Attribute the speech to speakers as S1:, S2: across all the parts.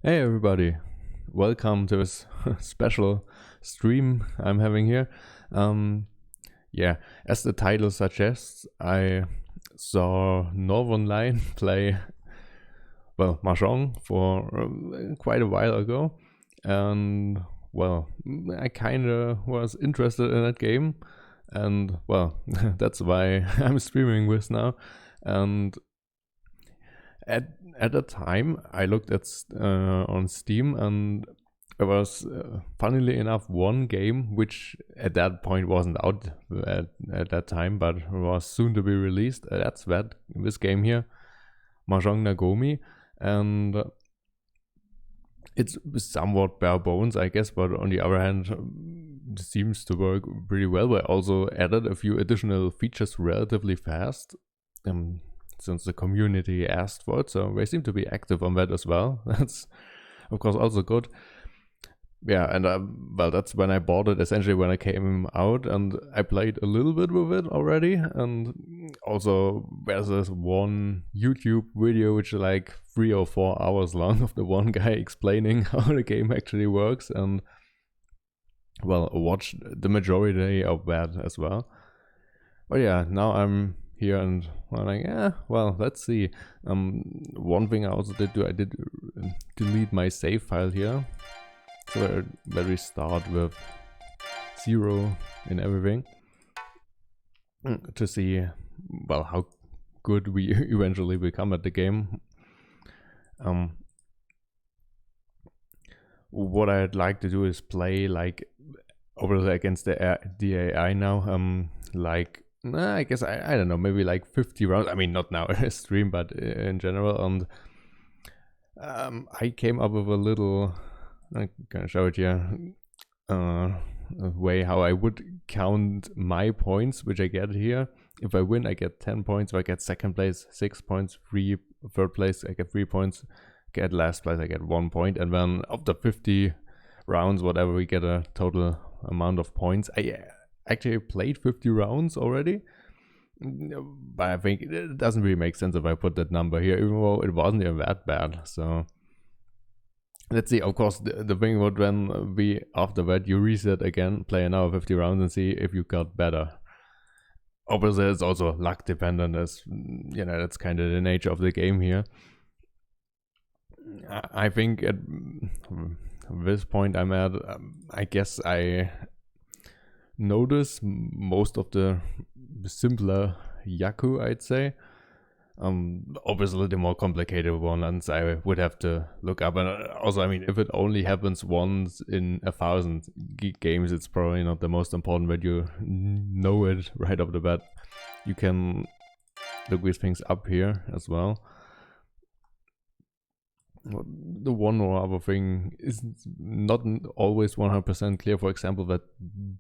S1: Hey everybody, welcome to this special stream I'm having here. Um, yeah, as the title suggests, I saw NorthernLion play, Mahjong for quite a while ago, and I kinda was interested in that game, and that's why I'm streaming this now. And at the time, I looked at on Steam, and there was, funnily enough, one game which at that point wasn't out at that time, but was soon to be released. That's this game here, Mahjong Nagomi, and it's somewhat bare bones, I guess, but on the other hand, seems to work pretty well. We also added a few additional features relatively fast. Since the community asked for it, so they seem to be active on that as well. That's of course also good. Yeah, and that's when I bought it, essentially when it came out, and I played a little bit with it already. And also there's this one YouTube video which is like 3 or 4 hours long of the one guy explaining how the game actually works, and watched the majority of that as well. But yeah, now I'm here and let's see. One thing I also did I did delete my save file here, so where we start with 0 in everything, to see how good we eventually become at the game. What I'd like to do is play like over against the AI now, I guess I don't know, maybe like 50 rounds. I mean, not now in a stream, but in general. And I came up with a little, I'm gonna show it here, a way how I would count my points, which I get here. If I win, I get 10 points. If I get second place, 6 points. Third place, I get 3 points. Get last place, I get 1 point. And then after 50 rounds, whatever, we get a total amount of points. I actually played 50 rounds already, but I think it doesn't really make sense if I put that number here, even though it wasn't even that bad. So let's see. Of course, the thing about when after that you reset again, play another 50 rounds and see if you got better. Obviously it's also luck dependent, as you know, that's kind of the nature of the game here. I think at this point I'm at, I guess I notice most of the simpler Yaku, I'd say. Obviously the more complicated ones I would have to look up, and also, I mean, if it only happens once in 1,000 games, it's probably not the most important that you know it right off the bat. You can look these things up here as well. The one or other thing is not always 100% clear. For example, that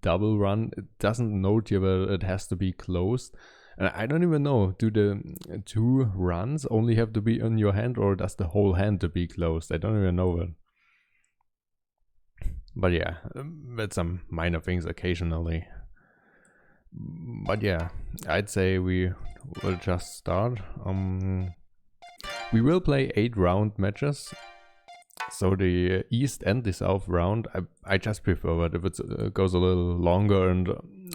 S1: double run, it doesn't note here that it has to be closed. And I don't even know, do the 2 runs only have to be on your hand, or does the whole hand to be closed? I don't even know that. But yeah, that's some minor things occasionally. But yeah, I'd say we will just start. We will play 8 round matches, so the East and the South round, I just prefer that if it goes a little longer, and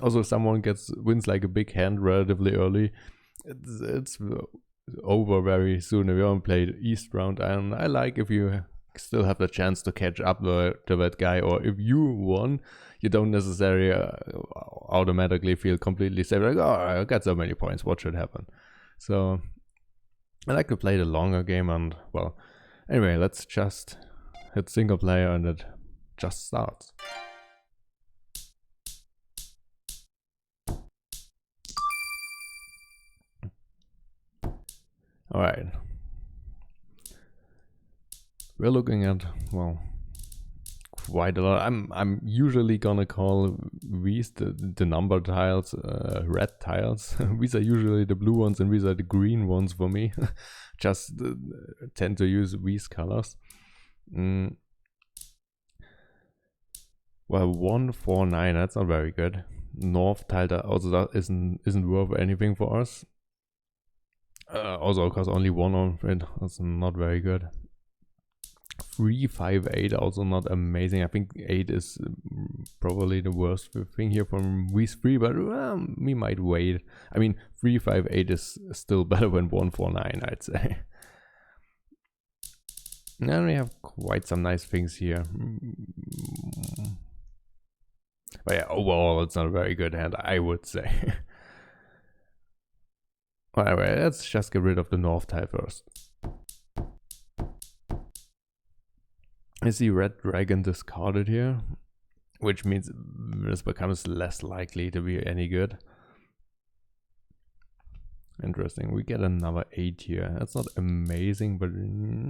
S1: also someone wins like a big hand relatively early, it's over very soon if you haven't played East round. And I like if you still have the chance to catch up to that guy, or if you won, you don't necessarily automatically feel completely safe, like, oh, I got so many points, what should happen? So I like to play the longer game, and anyway, let's just hit single player and it just starts. Alright. We're looking at, quite a lot. I'm usually gonna call these the number tiles red tiles. These are usually the blue ones, and these are the green ones for me. Just tend to use these colors. 149, that's not very good. North tile also that isn't worth anything for us. Also, because only one of it, that's not very good. 3, 5, 8 also not amazing. I think 8 is probably the worst thing here from Wii3, but we might wait. I mean, 3, 5, 8 is still better than 1, 4, 9, I'd say. And we have quite some nice things here. But yeah, overall it's not a very good hand, I would say. Alright, let's just get rid of the North tile first. I see Red Dragon discarded here, which means this becomes less likely to be any good. Interesting, we get another 8 here. That's not amazing, but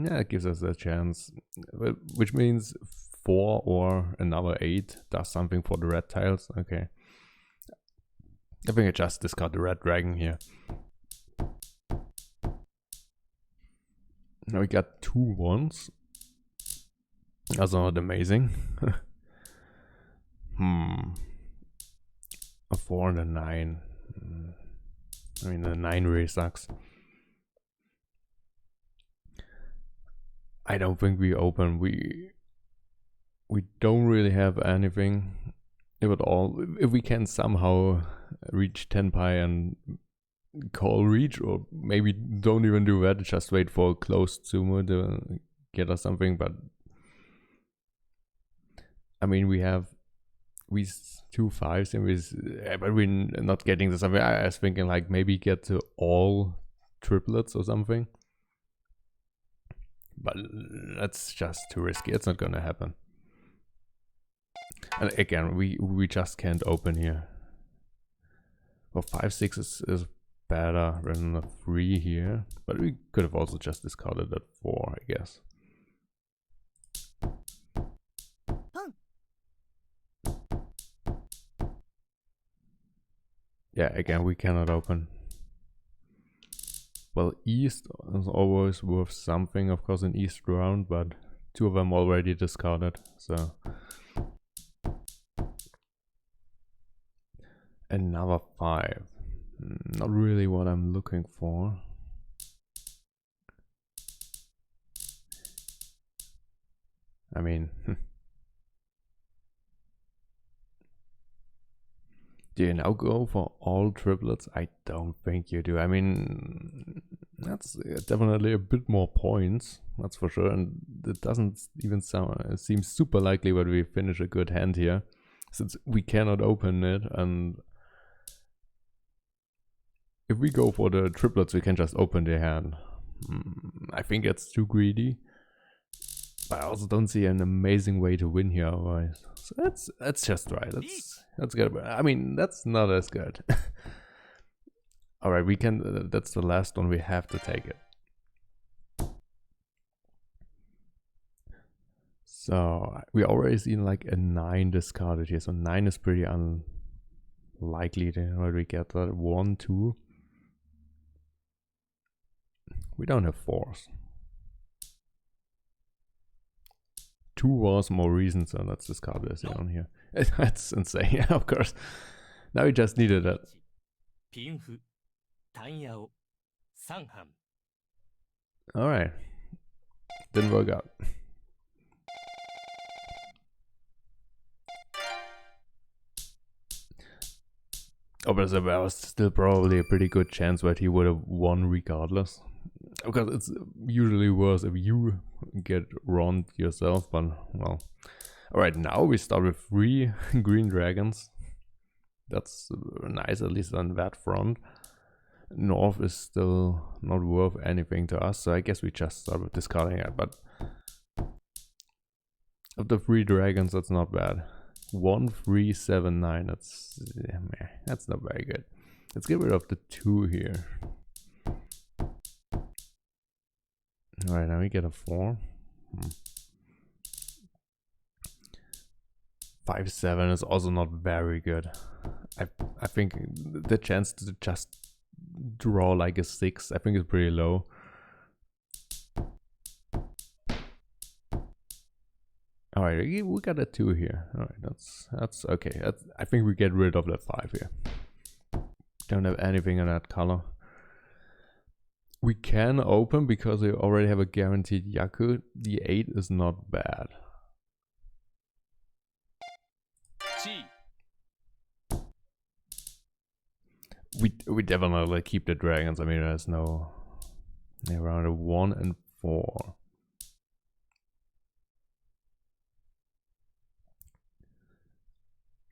S1: yeah, it gives us a chance. Which means 4 or another 8 does something for the red tiles. Okay. I think I just discard the Red Dragon here. Now we got 2 ones. That's not amazing. A 4 and a 9. I mean, the 9 really sucks. I don't think we open. We don't really have anything. If we can somehow reach 10 pi and call reach, or maybe don't even do that, just wait for a closed sumo to get us something. But I mean, we have 2 5s and but we're not getting to something. I was thinking like maybe get to all triplets or something, but that's just too risky. It's not gonna happen. And again, we just can't open here. Well, 5 6 is better than a 3 here, but we could have also just discarded that 4, I guess. Yeah, again, we cannot open. Well, East is always worth something, of course, in East round, but 2 of them already discarded, so. Another 5. Not really what I'm looking for. I mean, do you now go for all triplets? I don't think you do. I mean, that's definitely a bit more points, that's for sure. And it doesn't even seem super likely that we finish a good hand here, since we cannot open it. And if we go for the triplets, we can just open the hand. I think it's too greedy. But I also don't see an amazing way to win here otherwise. So let's just try. Let's get it. I mean, that's not as good. Alright, we can, that's the last one, we have to take it. So we already seen like a 9 discarded here. So 9 is pretty unlikely to we get that. 1, 2. We don't have 4s. 2 was more reasons, so let's discard this down here. That's insane, yeah, of course. Now we just needed that. Alright. Didn't work out. Oh, but there was still probably a pretty good chance that he would have won regardless. Because it's usually worse if you get robbed yourself, but well. Alright, now we start with 3 green dragons. That's nice, at least on that front. North is still not worth anything to us, so I guess we just start with discarding it. But of the 3 dragons, that's not bad. 1, 3, 7, 9. That's not very good. Let's get rid of the 2 here. Alright, now we get a 4. 5, 7 is also not very good. I think the chance to just draw like a 6, I think is pretty low. Alright, we got a 2 here. Alright, that's okay. I think we get rid of that 5 here. Don't have anything in that color. we can open because we already have a guaranteed Yaku. The 8 is not bad. We definitely keep the dragons. I mean, there's no around a 1 and 4.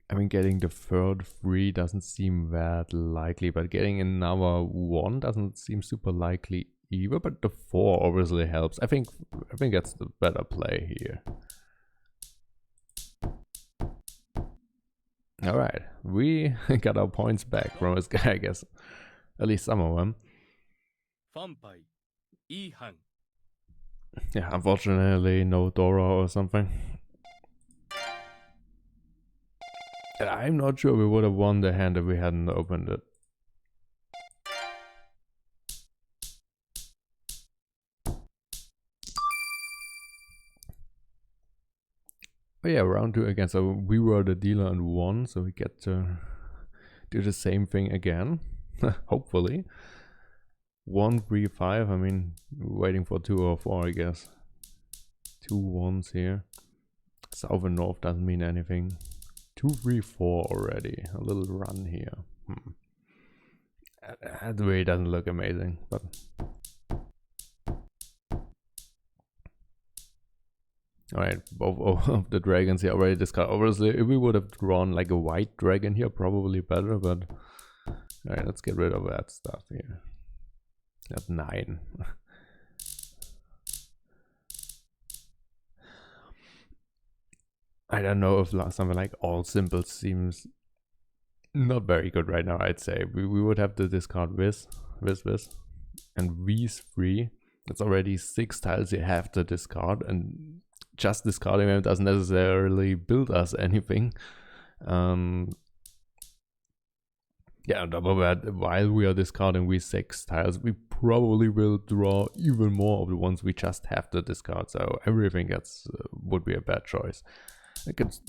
S1: I mean, getting the third 3 doesn't seem that likely, but getting another 1 doesn't seem super likely either. But the 4 obviously helps. I think that's the better play here. All right, we got our points back from this guy, I guess. At least some of them. Yeah, unfortunately, no Dora or something. And I'm not sure we would have won the hand if we hadn't opened it. But yeah, round 2 again. So we were the dealer and won, so we get to do the same thing again. Hopefully. 1, 3, 5. I mean, waiting for 2 or 4, I guess. 2 1s here. South and north doesn't mean anything. 2, 3, 4 already. A little run here. That really doesn't look amazing, but alright, both of the dragons here already discarded. Obviously, if we would have drawn like a white dragon here, probably better, but alright, let's get rid of that stuff here. At 9. I don't know if something like all symbols seems not very good right now, I'd say. We would have to discard this, and these 3. That's already 6 tiles you have to discard, and just discarding them doesn't necessarily build us anything. Yeah, on top of that, while we are discarding these 6 tiles, we probably will draw even more of the ones we just have to discard, so everything would be a bad choice.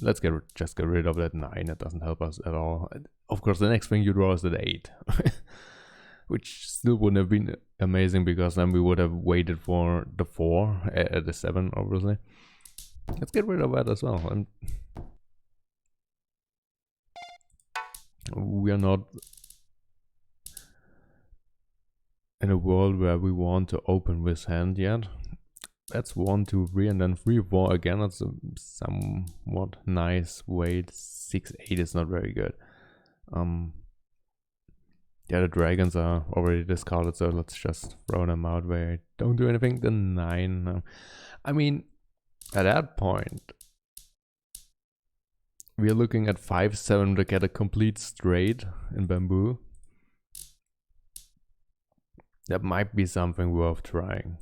S1: Let's just get rid of that 9. It doesn't help us at all. Of course, the next thing you draw is that 8, which still wouldn't have been amazing because then we would have waited for the 4 at the 7, obviously. Let's get rid of that as well. And we are not in a world where we want to open this hand yet. That's 1, 2, 3, and then 3, 4 again. That's a somewhat nice weight. 6, 8 is not very good. Yeah, the dragons are already discarded, so let's just throw them out where I don't do anything. The 9. I mean, at that point, we are looking at 5, 7 to get a complete straight in bamboo. That might be something worth trying.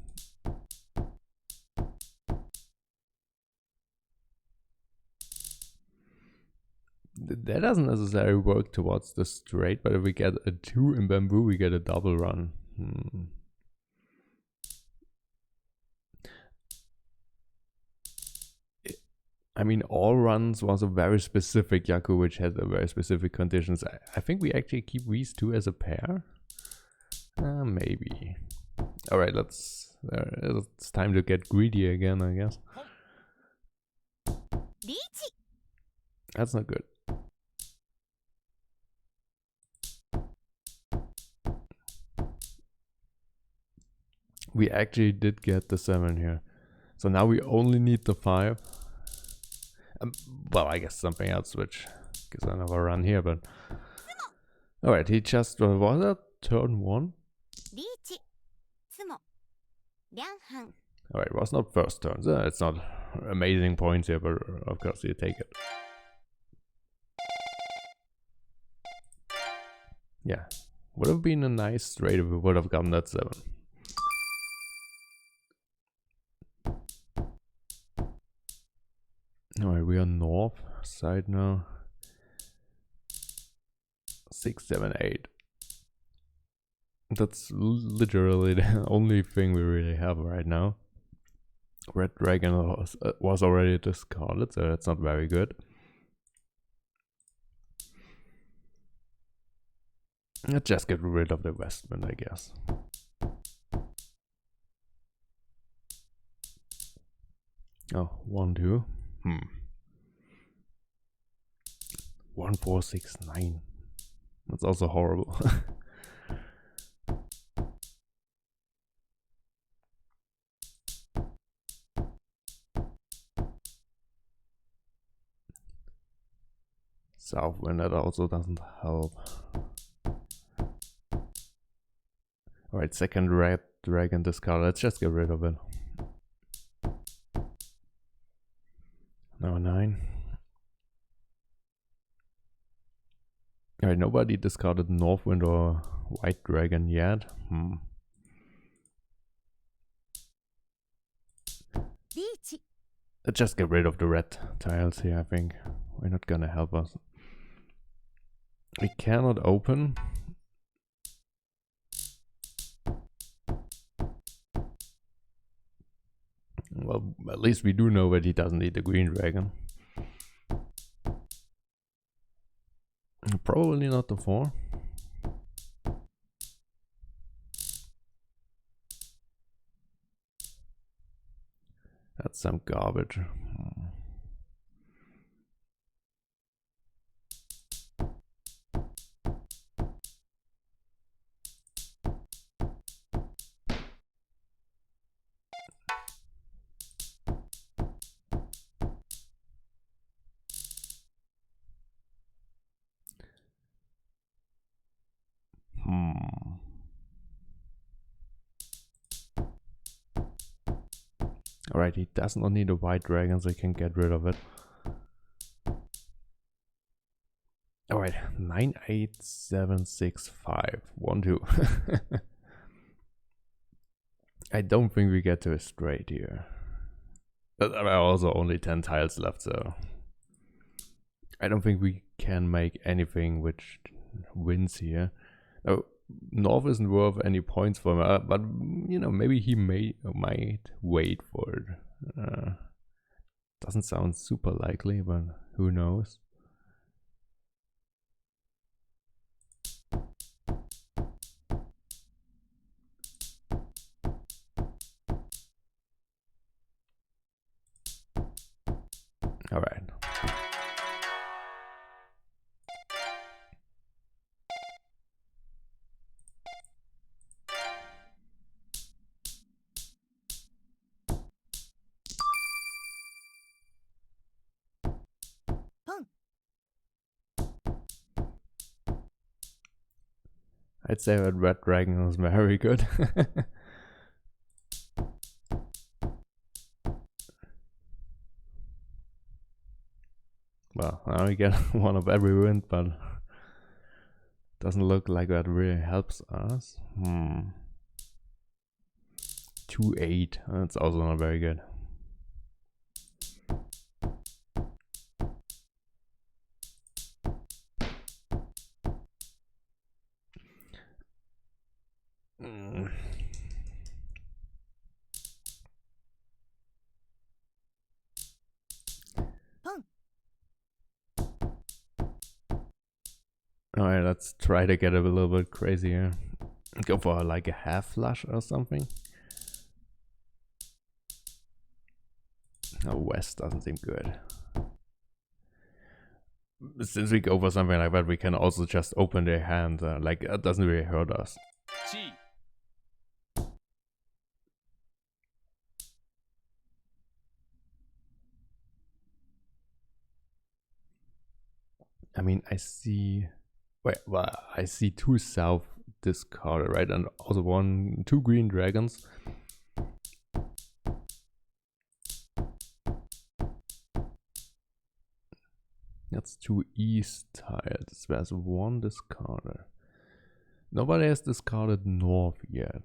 S1: That doesn't necessarily work towards the straight, but if we get a 2 in bamboo, we get a double run. I mean, all runs was a very specific Yaku, which had a very specific conditions. I think we actually keep these 2 as a pair. Maybe. All right, it's time to get greedy again, I guess.
S2: Riichi.
S1: That's not good. We actually did get the 7 here. So now we only need the 5. Well, I guess something else, which gives another run here, but... Alright, he just... What was that? Turn 1? Alright, it was not first turn. So it's not amazing points here, but of course you take it. Yeah. Would have been a nice straight if we would have gotten that 7. Alright, we are north side now. 6, 7, 8. That's literally the only thing we really have right now. Red Dragon was already discarded, so that's not very good. Let's just get rid of the investment, I guess. Oh, 1, 2. 1, 4, 6, 9. That's also horrible. South wind, that also doesn't help. Alright, second red dragon discard. Let's just get rid of it. Now 9. Alright, nobody discarded Northwind or White Dragon yet.
S2: Riichi.
S1: Let's just get rid of the red tiles here, I think. We're not gonna help us. We cannot open. Well, at least we do know that he doesn't need the green dragon. Probably not the 4. That's some garbage. Alright, he does not need a white dragon, so he can get rid of it. Alright, 9, 8, 7, 6, 5, 1, 2. I don't think we get to a straight here. But there are also only 10 tiles left, so I don't think we can make anything which wins here. Oh, North isn't worth any points for him, but you know, maybe he might wait for it. Doesn't sound super likely, but who knows? All right. I'd say that Red Dragon was very good. Well, now we get one of every wind, but doesn't look like that really helps us. 2, 8. That's also not very good. Alright, let's try to get a little bit crazier. Go for like a half flush or something. Oh, West doesn't seem good. Since we go for something like that, we can also just open their hand. Like, that doesn't really hurt us. I mean, I see... Wait, well, I see 2 south discarded, right? And also 2 green dragons. That's 2 east tiles. There's 1 discarded. Nobody has discarded north yet.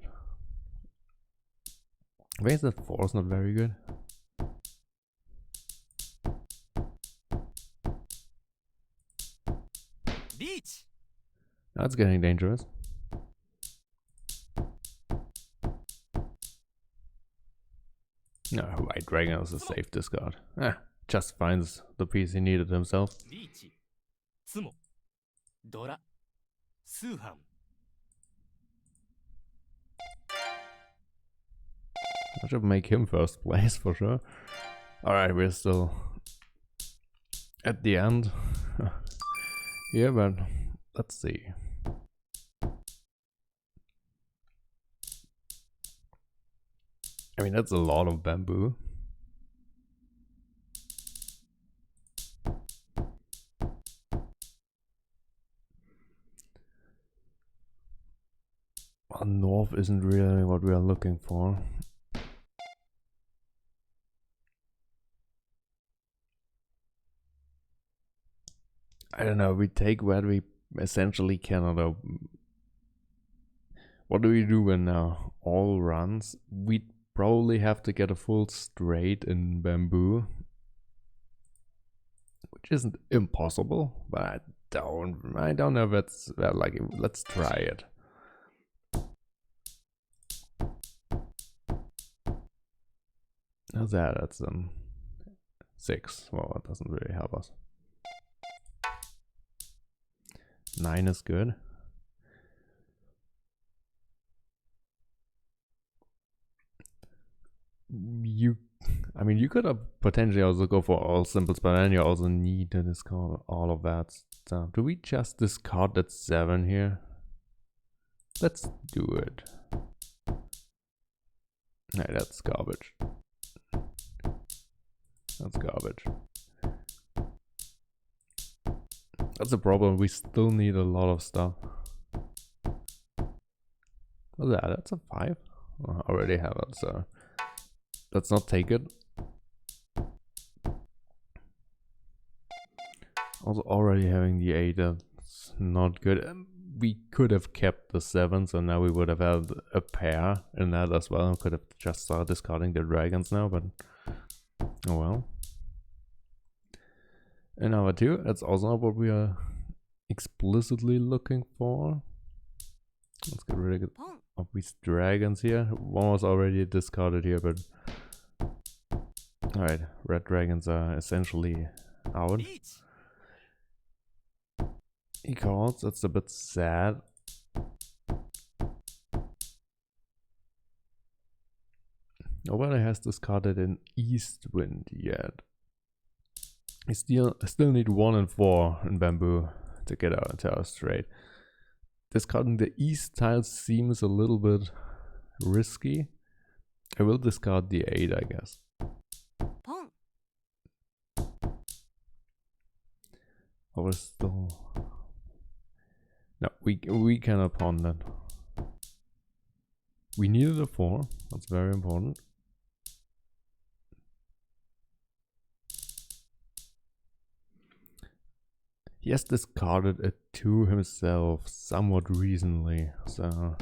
S1: Why is that 4 is not very good?
S2: Beach.
S1: That's getting dangerous. No, White Dragon is a safe discard. Just finds the piece he needed himself.
S2: Riichi. Tsumo. Dora. Suhan.
S1: I should make him first place for sure. Alright, we're still at the end here, but let's see. I mean, that's a lot of bamboo. Well, north isn't really what we are looking for. I don't know, we take what we essentially cannot. What do we do when all runs? We'd probably have to get a full straight in bamboo, which isn't impossible, but I don't know if it's like, let's try it. How's that? That's 6. Well, that doesn't really help us. 9 is good. I mean, you could have potentially also go for all symbols, but then you also need to discard all of that stuff. Do we just discard that 7 here? Let's do it. No, that's garbage. That's garbage. That's a problem. We still need a lot of stuff. What's that? That's a 5? Oh, I already have it, so let's not take it. Also, already having the 8, that's not good. We could have kept the 7, so now we would have had a pair in that as well. Could have just started discarding the dragons now, but oh well. And number 2, that's also not what we are explicitly looking for. Let's get rid of these dragons here. One was already discarded here, but alright, red dragons are essentially out. He calls, that's a bit sad. Nobody has discarded an east wind yet. I still need 1 and 4 in bamboo to get out into our straight. Discarding the east tile seems a little bit risky. I will discard the 8, I guess. Oh, we're still... No, we cannot pawn that. We needed a 4, that's very important. He has discarded a 2 himself somewhat recently, so...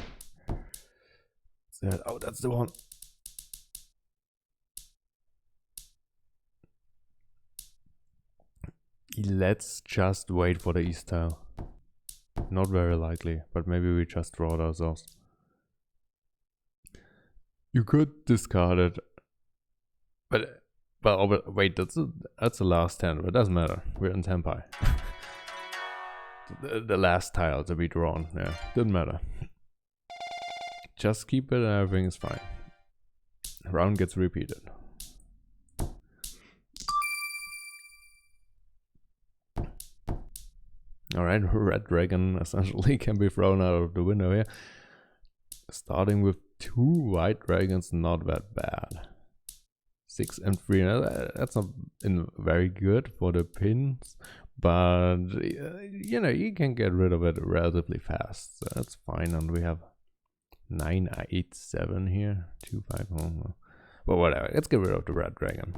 S1: Oh, that's the one. Let's just wait for the east tile. Not very likely, but maybe we just draw it ourselves. You could discard it, but wait, that's the last 10, but it doesn't matter. We're in Tenpai. the last tile to be drawn, yeah, didn't matter. Just keep it and everything is fine. Round gets repeated. Alright, red dragon essentially can be thrown out of the window here. Starting with 2 white dragons, not that bad. 6 and 3, that's not very good for the pins, but you know, you can get rid of it relatively fast, so that's fine. And we have 9, 8, 7 here, 2, 5, oh, well, whatever, let's get rid of the red dragon.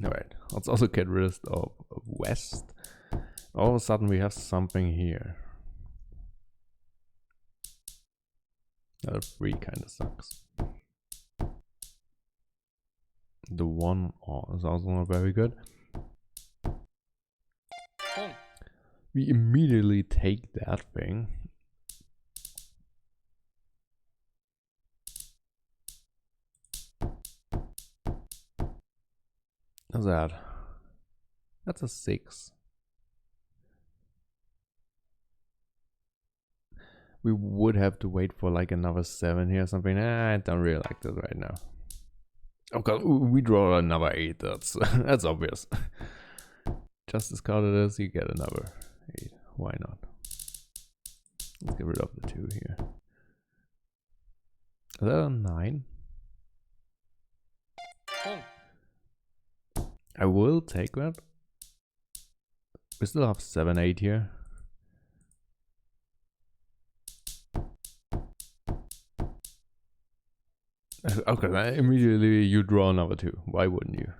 S1: Alright, let's also get rid of west. All of a sudden we have something here. That 3 kind of sucks. The 1 is also not very good. We immediately take that thing. How's that? That's a 6. We would have to wait for like another 7 here or something. I don't really like this right now. Oh god, we draw another 8. That's that's obvious. Just discarded this, you get another 8. Why not? Let's get rid of the 2 here. Is that a 9? I will take that. We still have 7, 8 here. Okay, immediately you draw another 2. Why wouldn't you?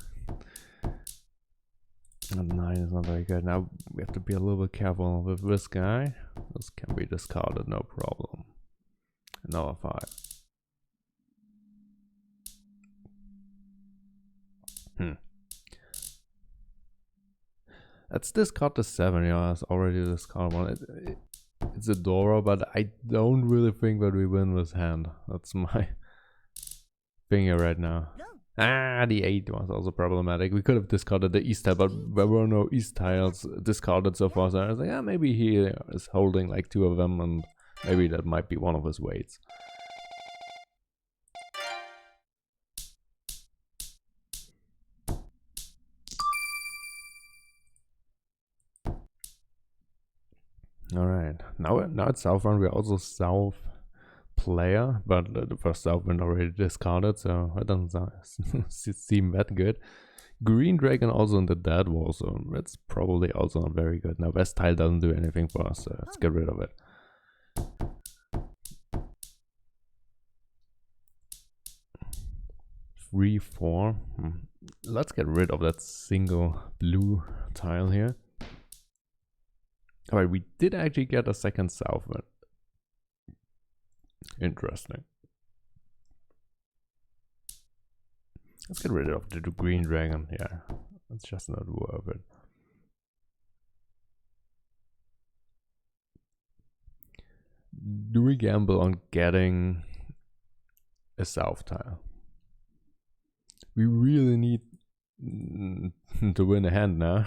S1: And 9 is not very good. Now we have to be a little bit careful with this guy. This can be discarded, no problem. Another 5. Let's discard the 7. Yeah, it's already discarded one. It's a Dora, but I don't really think that we win this hand. That's my finger right now. Ah, the 8 was also problematic. We could have discarded the East tile, but there were no East tiles discarded so far. So I was like, yeah, maybe he is holding like 2 of them, and maybe that might be one of his weights. Alright, now it's South round. We're also South player, but the first South went already discarded, so that doesn't seem that good. Green Dragon also in the dead wall, so that's probably also not very good. Now West tile doesn't do anything for us, so let's get rid of it. Three, 4. Let's get rid of that single blue tile here. Alright, we did actually get a second South one. Interesting. Let's get rid of the Green Dragon. Yeah, it's just not worth it. Do we gamble on getting a South tile? We really need to win a hand now.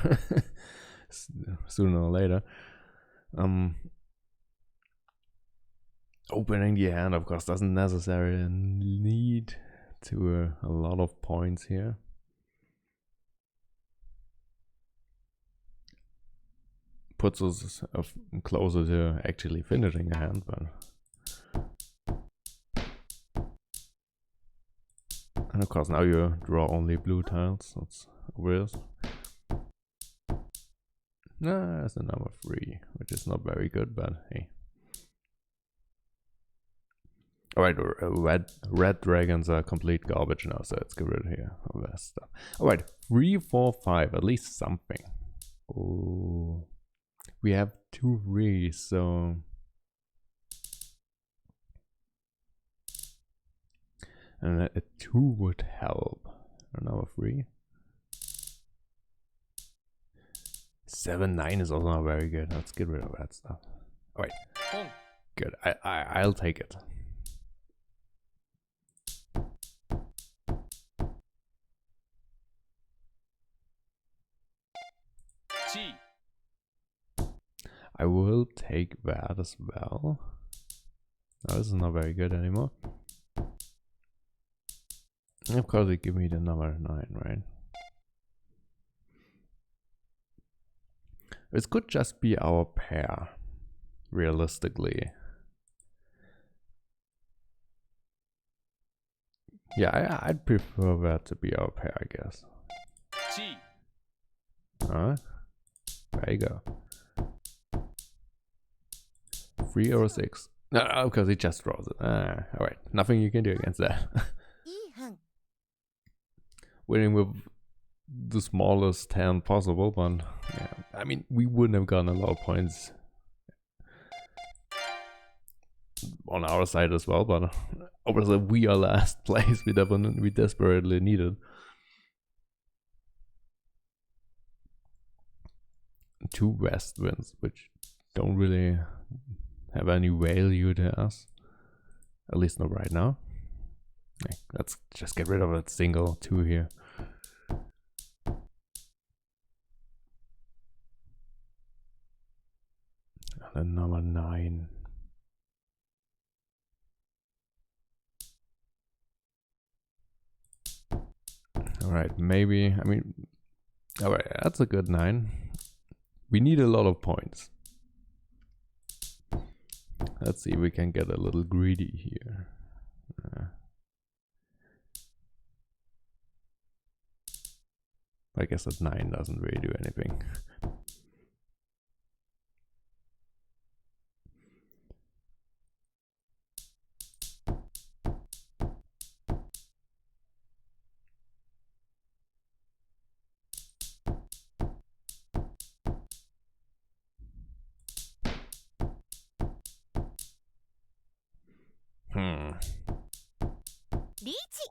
S1: Sooner or later. Opening the hand, of course, doesn't necessarily lead to a lot of points here. Puts us closer to actually finishing a hand, but... And of course now you draw only blue tiles, that's weird. Nah, that's a number 3, which is not very good, but hey. Alright, red dragons are complete garbage now, so let's get rid of here of that stuff. Alright, 3, 4, 5, at least something. Oh, we have 2 3s, so... And a 2 would help. Another 3. 7, 9 is also not very good. Let's get rid of that stuff. Alright, good. I'll take it. I will take that as well. No, this is not very good anymore. Of course, they give me the number 9, right? This could just be our pair, realistically. Yeah, I'd prefer that to be our pair, I guess. Alright, there you go. 3 or 6. No, because he just draws it. Alright, nothing you can do against that. Winning with the smallest hand possible, but yeah, I mean, we wouldn't have gotten a lot of points on our side as well, but obviously we are last place. We desperately needed. 2 West wins, which don't really have any value to us, at least not right now. Okay, let's just get rid of that single 2 here. And then number 9. Alright, maybe, I mean, alright, that's a good 9. We need a lot of points. Let's see if we can get a little greedy here. I guess that 9 doesn't really do anything.
S2: Riichi.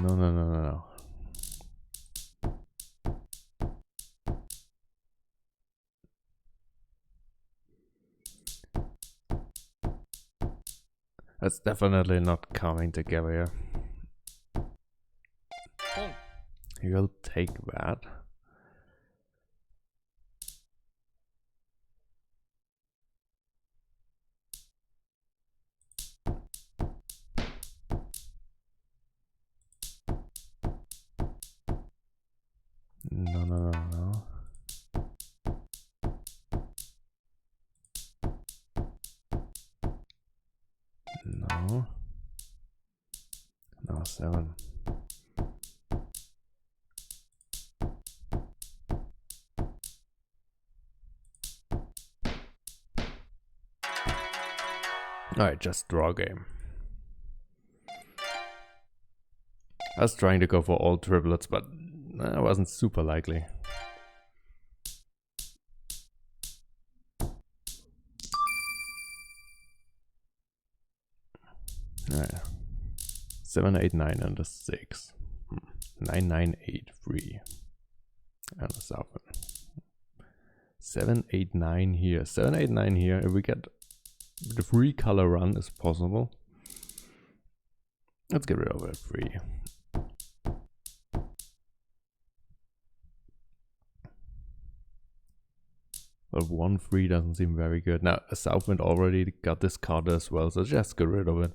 S1: No. That's definitely not coming together. You'll take that. No. No. No, 7. Alright, just draw game. I was trying to go for all triplets, but that wasn't super likely. Alright. 7, 8, 9 and a 6. 9, 9, 8, 3. And a 7. 7, 8, 9 here. 7, 8, 9 here. If we get the 3 color run is possible. Let's get rid of a 3. But 1, 3 doesn't seem very good. Now, a Southwind already got this card as well, so just get rid of it.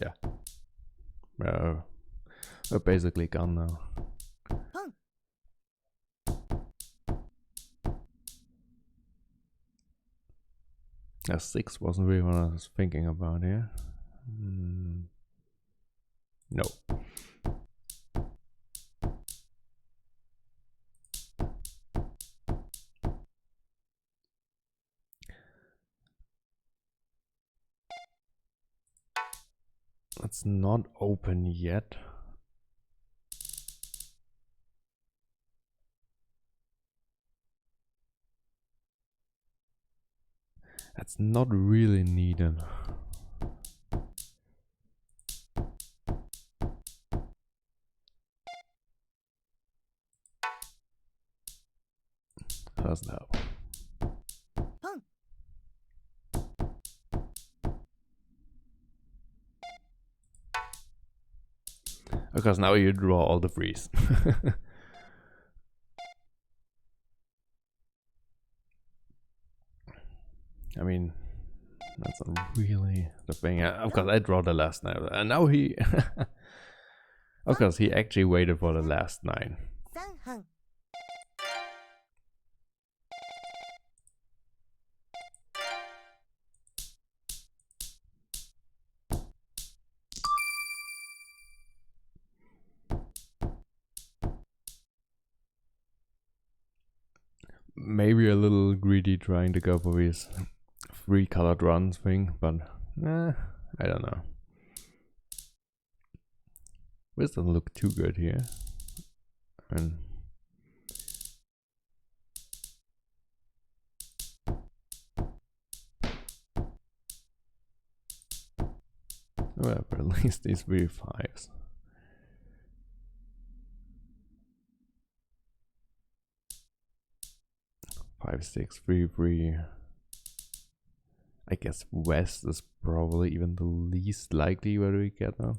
S1: Yeah. We're basically gone now. A 6 wasn't really what I was thinking about here. No. It's not open yet. That's not really needed. Doesn't help. Because now you draw all the threes. I mean, that's not really the thing. Of course, I draw the last 9, and now he, of course, he actually waited for the last 9. Maybe a little greedy trying to go for his 3 colored runs thing, but I don't know. This doesn't look too good here. And whatever, at least these 3 5s. Five, 6, 3, 3. I guess West is probably even the least likely where we get that.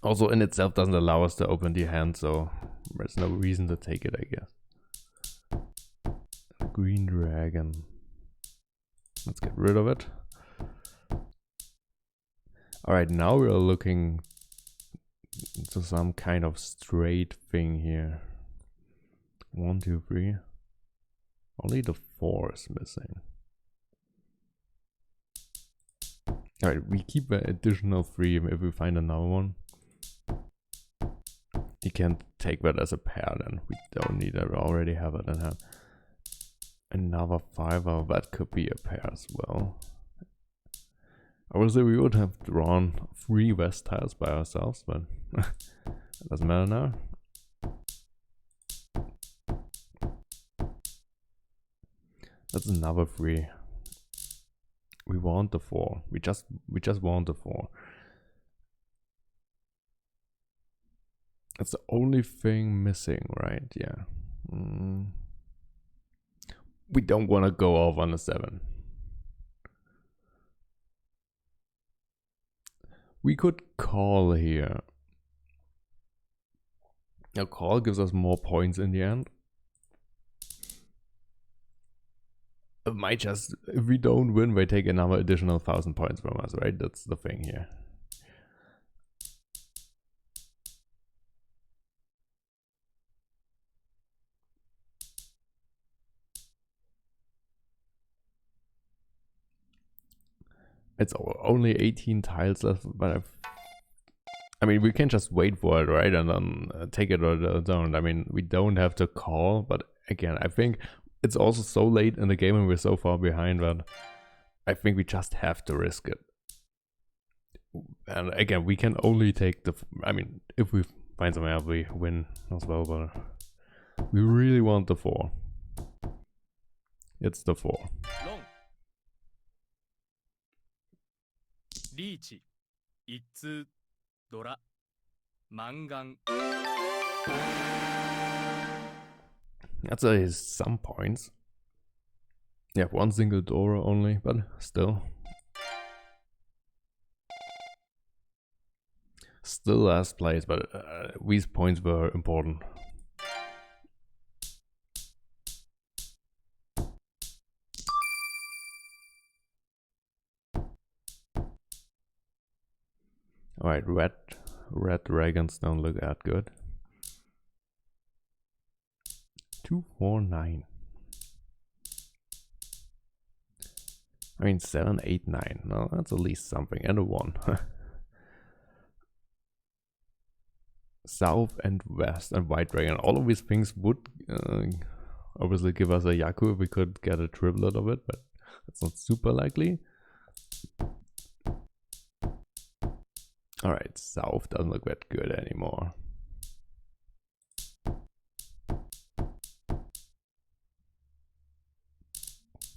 S1: Also, in itself doesn't allow us to open the hand, so there's no reason to take it, I guess. Green dragon. Let's get rid of it. Alright, now we're looking to some kind of straight thing here. 1, 2, 3. Only the 4 is missing. Alright, we keep an additional 3 if we find another one. You can take that as a pair then. We don't need it, we already have it in hand. Another 5, well, that could be a pair as well. I would say we would have drawn 3 west tiles by ourselves, but it doesn't matter now. That's another 3. We want the 4. We just want the 4. That's the only thing missing, right? Yeah. We don't want to go off on a 7. We could call here. A call gives us more points in the end. It might just, if we don't win, they take another additional 1,000 points from us, right? That's the thing here. It's only 18 tiles left, but I mean, we can just wait for it, right? And then take it or don't. I mean, we don't have to call, but again, I think it's also so late in the game and we're so far behind that I think we just have to risk it. And again, we can only take the, I mean, if we find something else, we win as well, but we really want the 4. It's the 4.
S2: Riichi, Itsu, Dora, Mangan.
S1: That's some points. Yeah, 1 single Dora only, but still. Still last place, but these points were important. Alright, red dragons don't look that good. 2, 4, 9. I mean 7, 8, 9. No, that's at least something. And a 1. South and west and white dragon. All of these things would obviously give us a Yaku if we could get a triplet of it, but that's not super likely. Alright, south doesn't look that good anymore.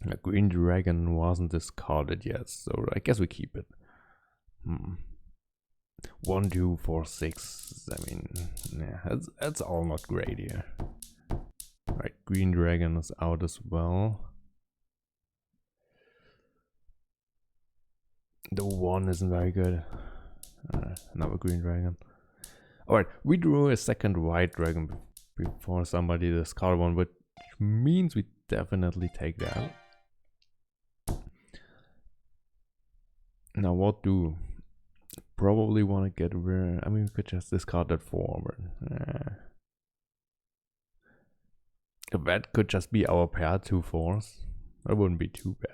S1: A green dragon wasn't discarded yet, so I guess we keep it. 1, 2, 4, 6. I mean, yeah, that's all not great here. Alright, green dragon is out as well. The 1 isn't very good. Another green dragon. Alright, we drew a second white dragon before somebody discarded one, which means we definitely take that. Now what do? Probably want to get rid. I mean, we could just discard that 4, but that could just be our pair 2 4s. That wouldn't be too bad.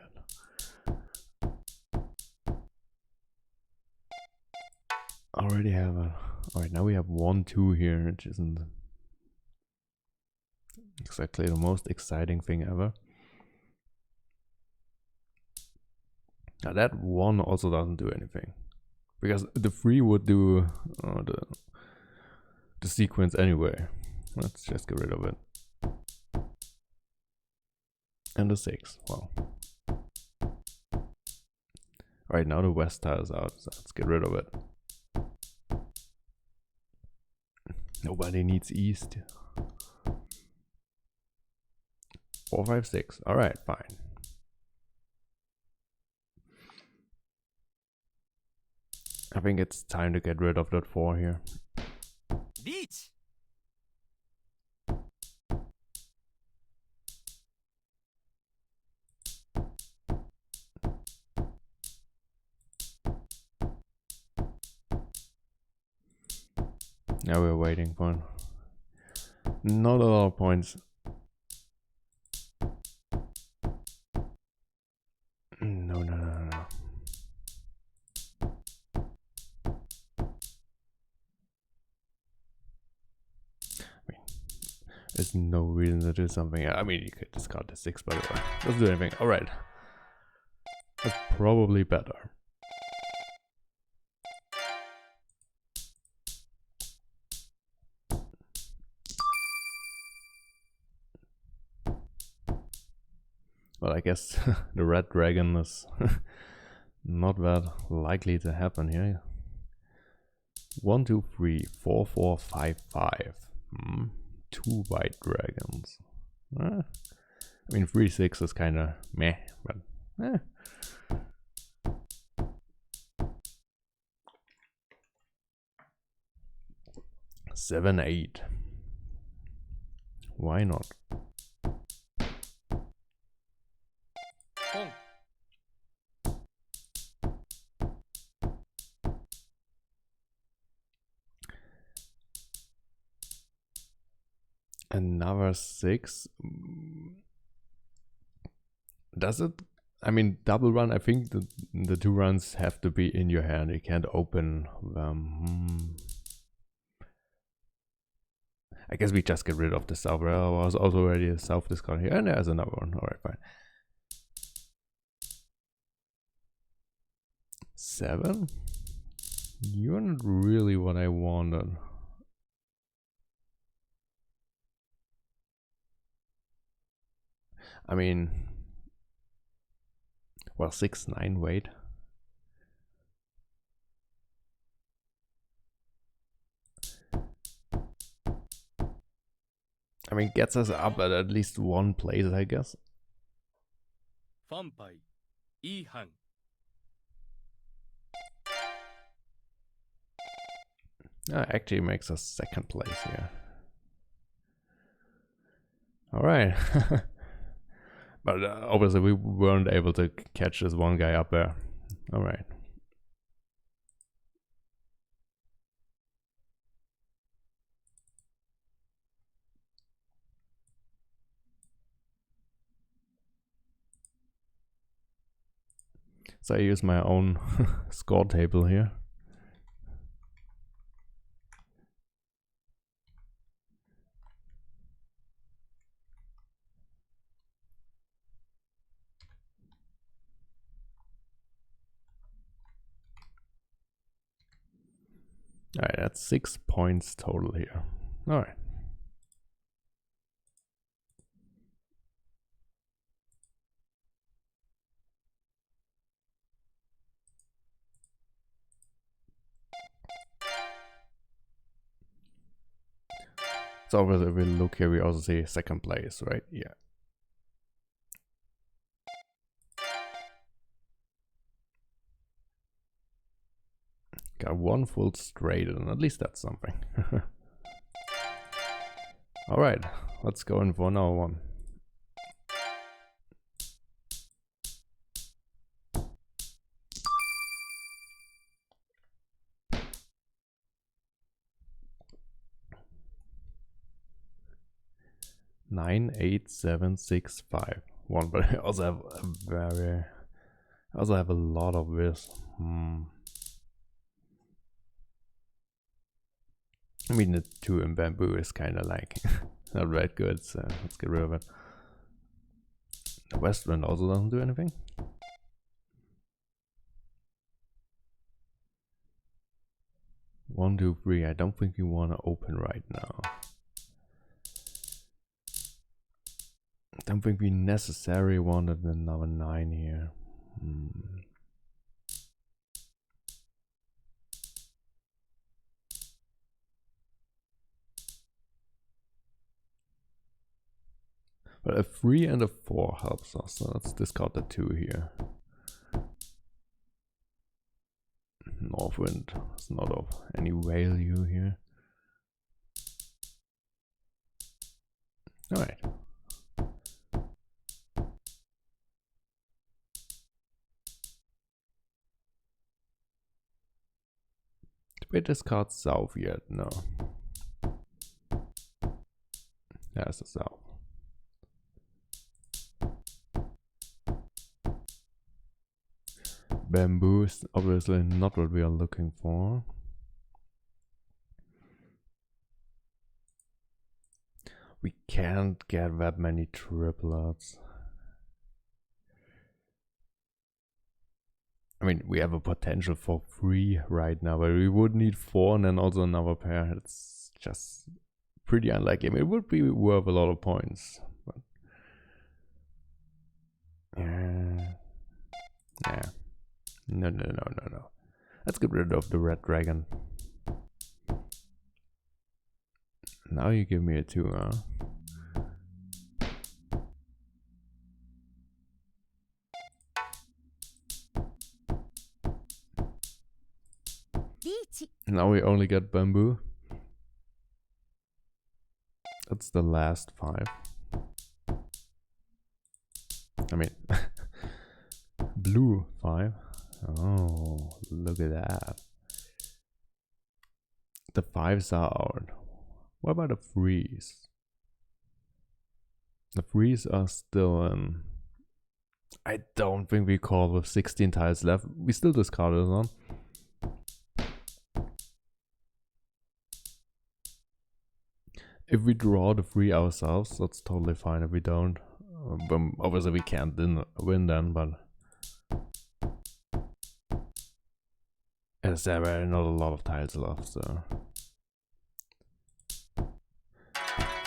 S1: Already have a. Alright, now we have 1, 2 here, which isn't exactly the most exciting thing ever. Now that 1 also doesn't do anything, because the 3 would do the sequence anyway. Let's just get rid of it. And the 6, wow. Alright, now the west tile is out, so let's get rid of it. Nobody needs east. 4, 5, 6. Alright, fine. I think it's time to get rid of that 4 here.
S2: Riichi.
S1: Now we're waiting for it. Not a lot of points. No, no, no, no, no. There's no reason to do something. I mean, you could discard the 6, but doesn't do anything. Alright. That's probably better. Well, I guess the red dragon is not that likely to happen here. 1, 2, 3, 4, 4, 5, 5. 2 white dragons. I mean, 3, 6 is kind of meh, but eh. 7, 8. Why not? Another 6. Does it? I mean, double run. I think the 2 runs have to be in your hand. You can't open them. I guess we just get rid of the south. There was also already a south discard here, and there's another one. All right, fine. 7. You're not really what I wanted. I mean, well, 6, 9, wait. I mean, gets us up at least one place, I guess. Actually makes us second place here. Alright. But obviously we weren't able to catch this one guy up there. Alright. So I use my own score table here. Alright, that's 6 points total here. Alright. So obviously if we look here, we also see second place, right? Yeah. Got one full straight, and at least that's something. Alright, let's go in for another one. Nine, 8, 7, 6, 5, 1. But I also have a lot of this. I mean, the 2 in bamboo is kind of like not that good, so let's get rid of it. The west wind also doesn't do anything. One, 2, 3. I don't think we want to open right now. I don't think we necessarily wanted another 9 here. But a 3 and a 4 helps us, so let's discard the 2 here. Northwind is not of any value here. Alright. Did we discard south yet? No. That's the south. Bamboo is obviously not what we are looking for. We can't get that many triplets. I mean, we have a potential for 3 right now, but we would need 4 and then also another pair. It's just pretty unlikely. I mean, it would be worth a lot of points. But yeah. No. Let's get rid of the red dragon. Now you give me a 2, huh?
S3: Riichi.
S1: Now we only get bamboo. That's the last 5. I mean, blue 5. Oh, look at that. The 5s are out. What about the 3s? The 3s are still in. I don't think we call with 16 tiles left. We still discard this one. If we draw the 3 ourselves, that's totally fine. If we don't, obviously we can't win then, but as there are not a lot of tiles left, so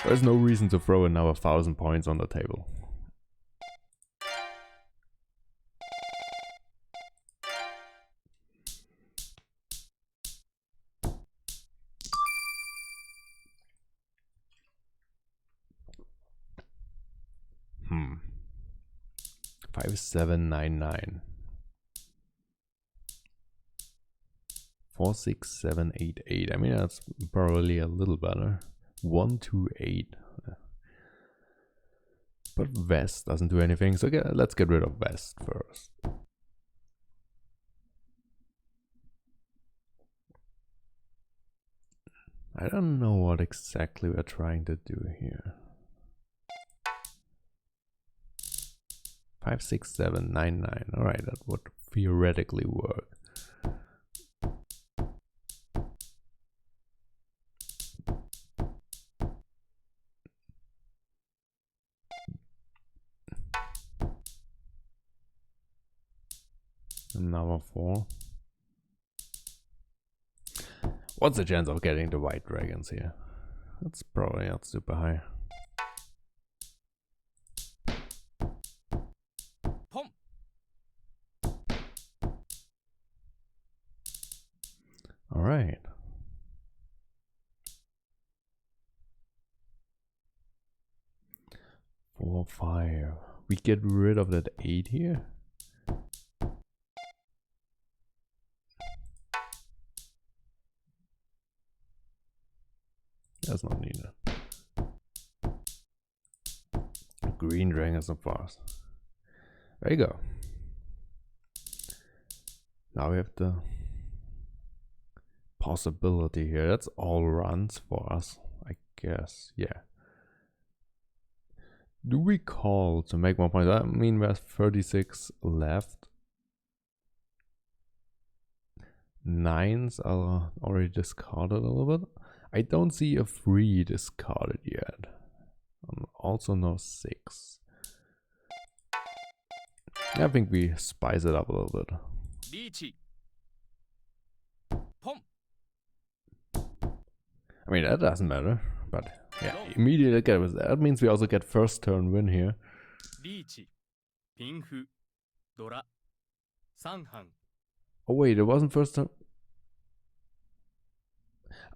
S1: there's no reason to throw another 1,000 points on the table. Hmm. 5799. 46788. I mean, that's probably a little better. 128. But West doesn't do anything, so let's get rid of West first. I don't know what exactly we're trying to do here. 56799. Alright, that would theoretically work. Another 4. What's the chance of getting the white dragons here? That's probably not super high.
S2: Pom.
S1: Alright. Four, 5. We get rid of that 8 here. That's not needed. Green dragon is so fast. There you go. Now we have the possibility here. That's all runs for us, I guess. Yeah. Do we call to make 1 point? I mean, there's 36 left. 9s are already discarded a little bit. I don't see a 3 discarded yet. Also no 6. I think we spice it up a little bit.
S2: Riichi. Pom.
S1: I mean, that doesn't matter, but yeah, immediately get with that. That means we also get first turn win here.
S2: Riichi. Pinfu. Dora. Sanhan.
S1: Oh wait, it wasn't first turn.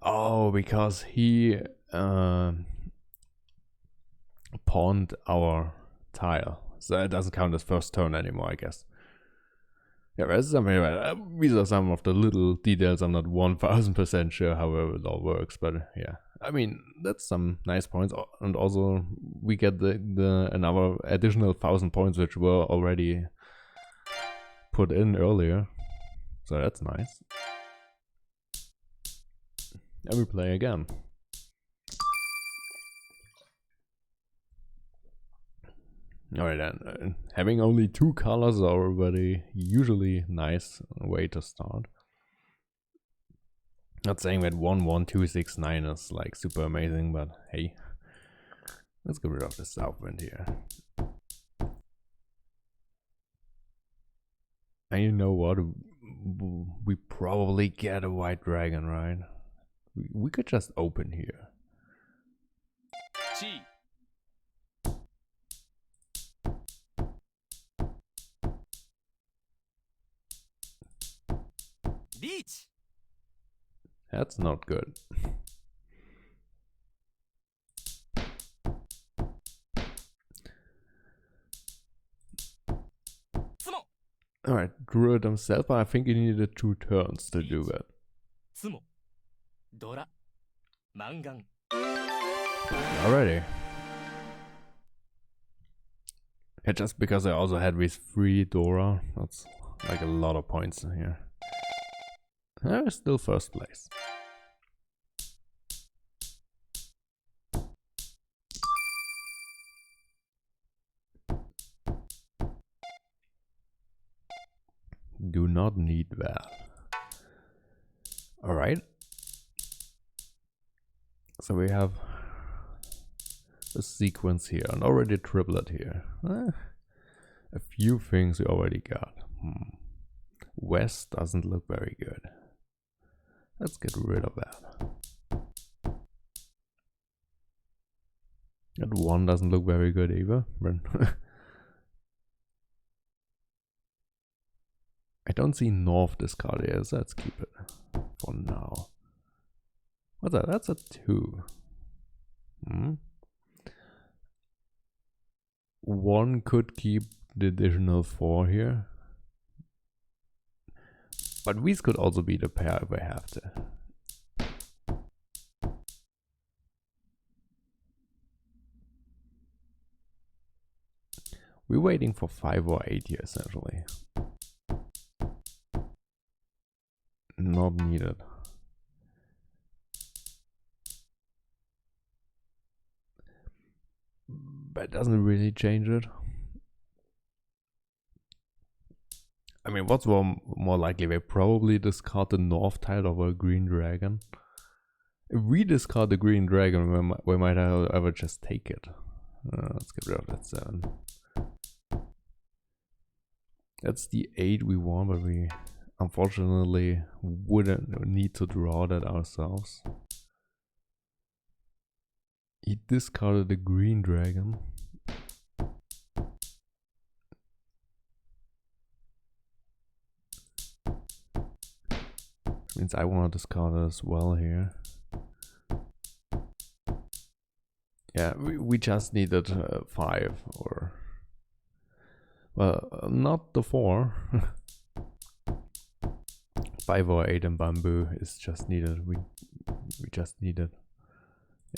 S1: Oh, because he pawned our tile, so it doesn't count as first turn anymore, I guess. Yeah, there's something right. These are some of the little details. I'm not 1000% sure how it all works, but yeah, I mean that's some nice points, and also we get the another additional 1,000 points which were already put in earlier, so that's nice. And we play again. Alright then, having only 2 colors is already usually nice way to start. Not saying that 1, 1, 2, 6, 9 is like super amazing, but hey, let's get rid of the south wind here. And you know what? We probably get a white dragon, right? We could just open here.
S2: Chi. Riichi.
S1: That's not good. Alright, drew it himself, but I think he needed 2 turns to do that. Alrighty. Yeah, just because I also had with 3 Dora, that's like a lot of points in here. Still first place. Do not need that. Alright. So we have a sequence here and already a triplet here. A few things we already got. West doesn't look very good. Let's get rid of that. That 1 doesn't look very good either. I don't see north discard here, so let's keep it for now. What's that? That's a 2. 1 could keep the additional 4 here. But these could also be the pair if I have to. We're waiting for 5 or 8 here essentially. Not needed. But it doesn't really change it. I mean, what's more likely? They probably discard the north tile of a green dragon. If we discard the green dragon, we might ever just take it. Let's get rid of that 7. That's the 8 we want, but we unfortunately wouldn't need to draw that ourselves. He discarded the green dragon. Which means I want to discard it as well here. Yeah, we just needed 5 or... Well, not the 4. 5 or 8 in bamboo is just needed. We just need it.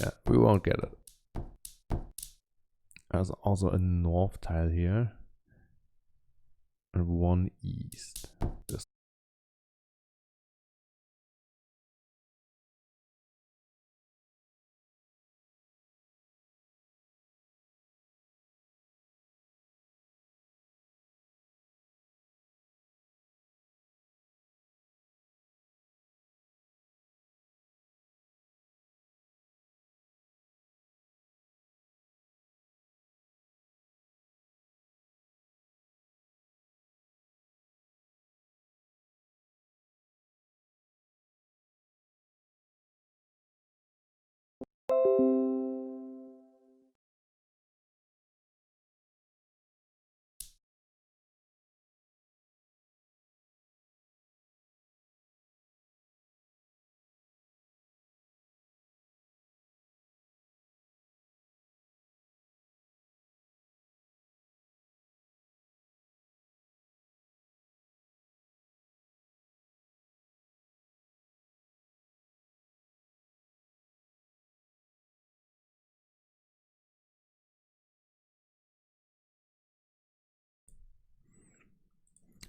S1: Yeah, we won't get it. There's also a north tile here. And 1 east. This.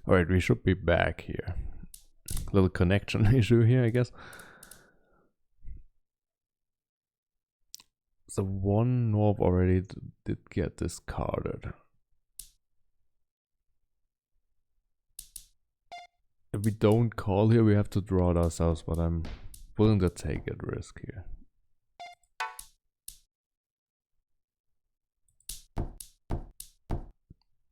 S1: Alright, we should be back here. Little connection issue here, I guess. So 1 north already did get discarded. if we don't call here, we have to draw it ourselves, but I'm willing to take a risk here.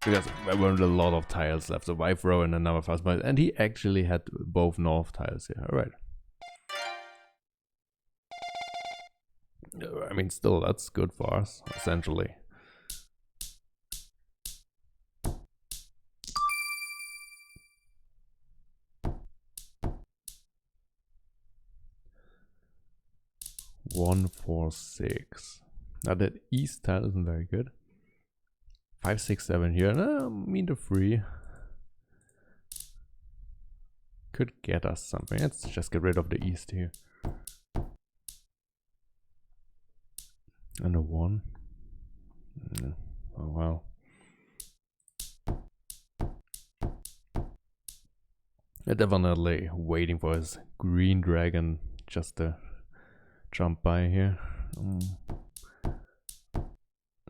S1: Because there weren't a lot of tiles left, so why throw in another fast mile? And he actually had both north tiles here. Alright. I mean, still, that's good for us, essentially. One, 4, 6. Now that east tile isn't very good. 5, 6, 7 here. No, meter 3 could get us something. Let's just get rid of the east here. And a 1. Oh well. I'm definitely waiting for his green dragon just to jump by here.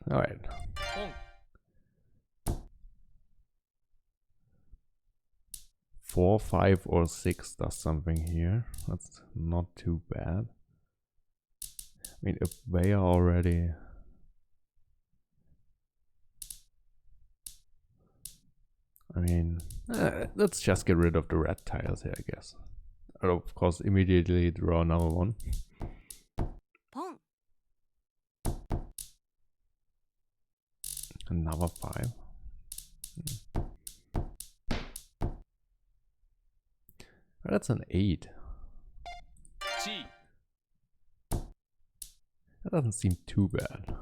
S1: Alright. 4, 5, or 6 does something here. That's not too bad. I mean, if they are already... I mean, let's just get rid of the red tiles here, I guess. And of course, immediately draw another one. Another 5. That's an 8. That doesn't seem too bad.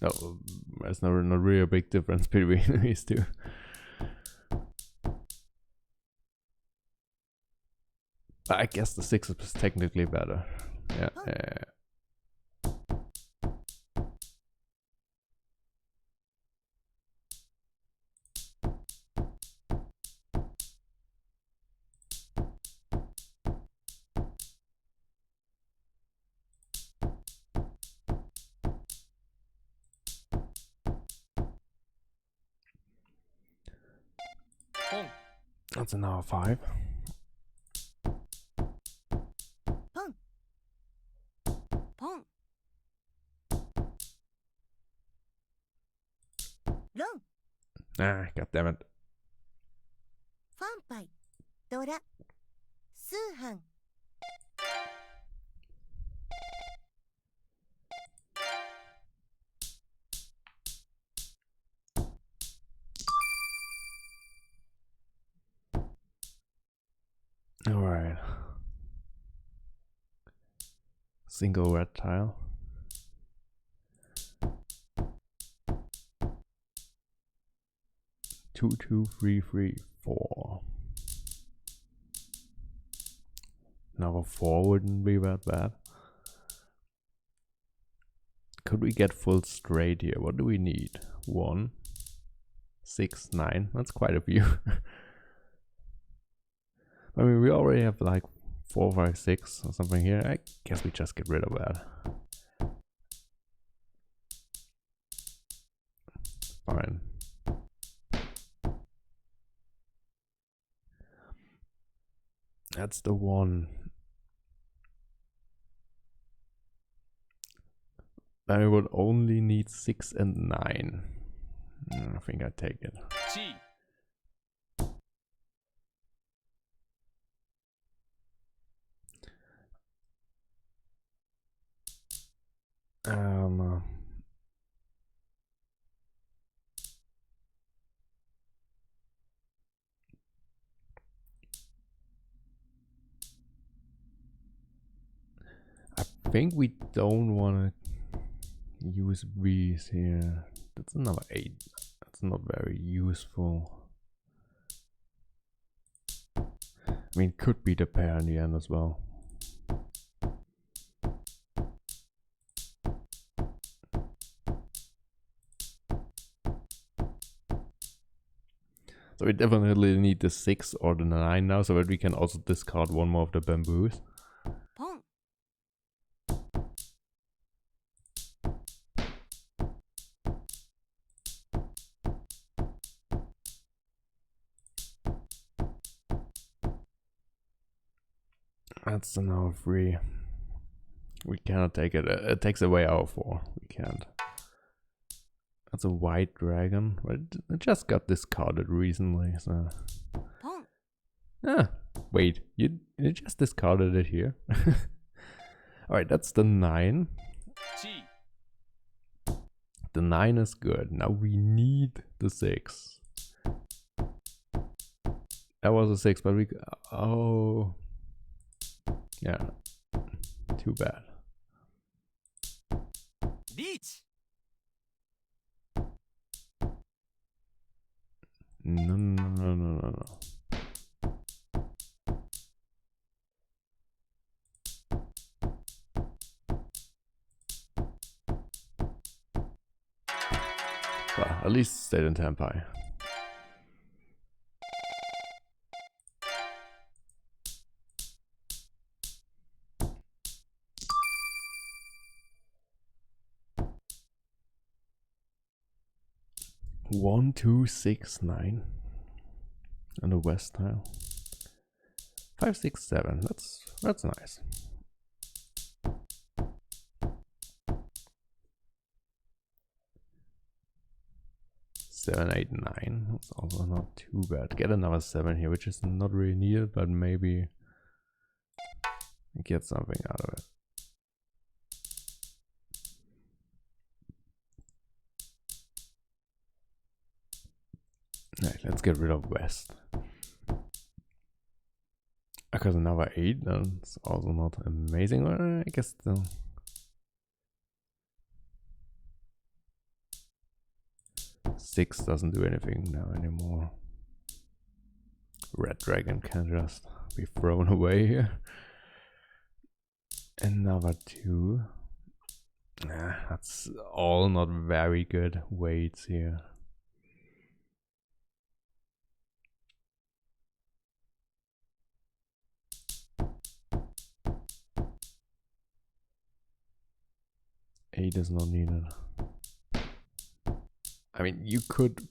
S1: Oh, there's not really a big difference between these two. But I guess the 6 is technically better. Yeah. That's another 5. Ah, god damn it. Alright. Single red tile. Two, 2, 3, 3, 4. Another 4 wouldn't be that bad. Could we get full straight here? What do we need? 1, 6, 9. That's quite a few. I mean, we already have like 4, 5, 6 or something here. I guess we just get rid of that. Fine. That's the one. I would only need 6 and 9. I think I take it. I think we don't want to use these here. That's another 8. That's not very useful. I mean, could be the pair in the end as well. So we definitely need the 6 or the 9 now, so that we can also discard one more of the bamboos. That's now 3. We cannot take it. It takes away our 4. We can't. That's a white dragon. It just got discarded recently, so. Ah, wait. You just discarded it here. Alright, that's the 9. The 9 is good. Now we need the 6. That was a 6, but we... Oh... Yeah. Too bad.
S2: Riichi.
S1: No. Well, at least stayed in Tempai. One, 2, 6, 9 on the west tile. 5, 6, 7. That's nice. Seven, 8, 9. That's also not too bad. Get another 7 here, which is not really needed, but maybe get something out of it. Right, let's get rid of west. Because another 8, that's also not amazing. Well, I guess still. Six doesn't do anything now anymore. Red dragon can just be thrown away here. Another 2. That's all not very good weights here. Eight is not needed. I mean, you could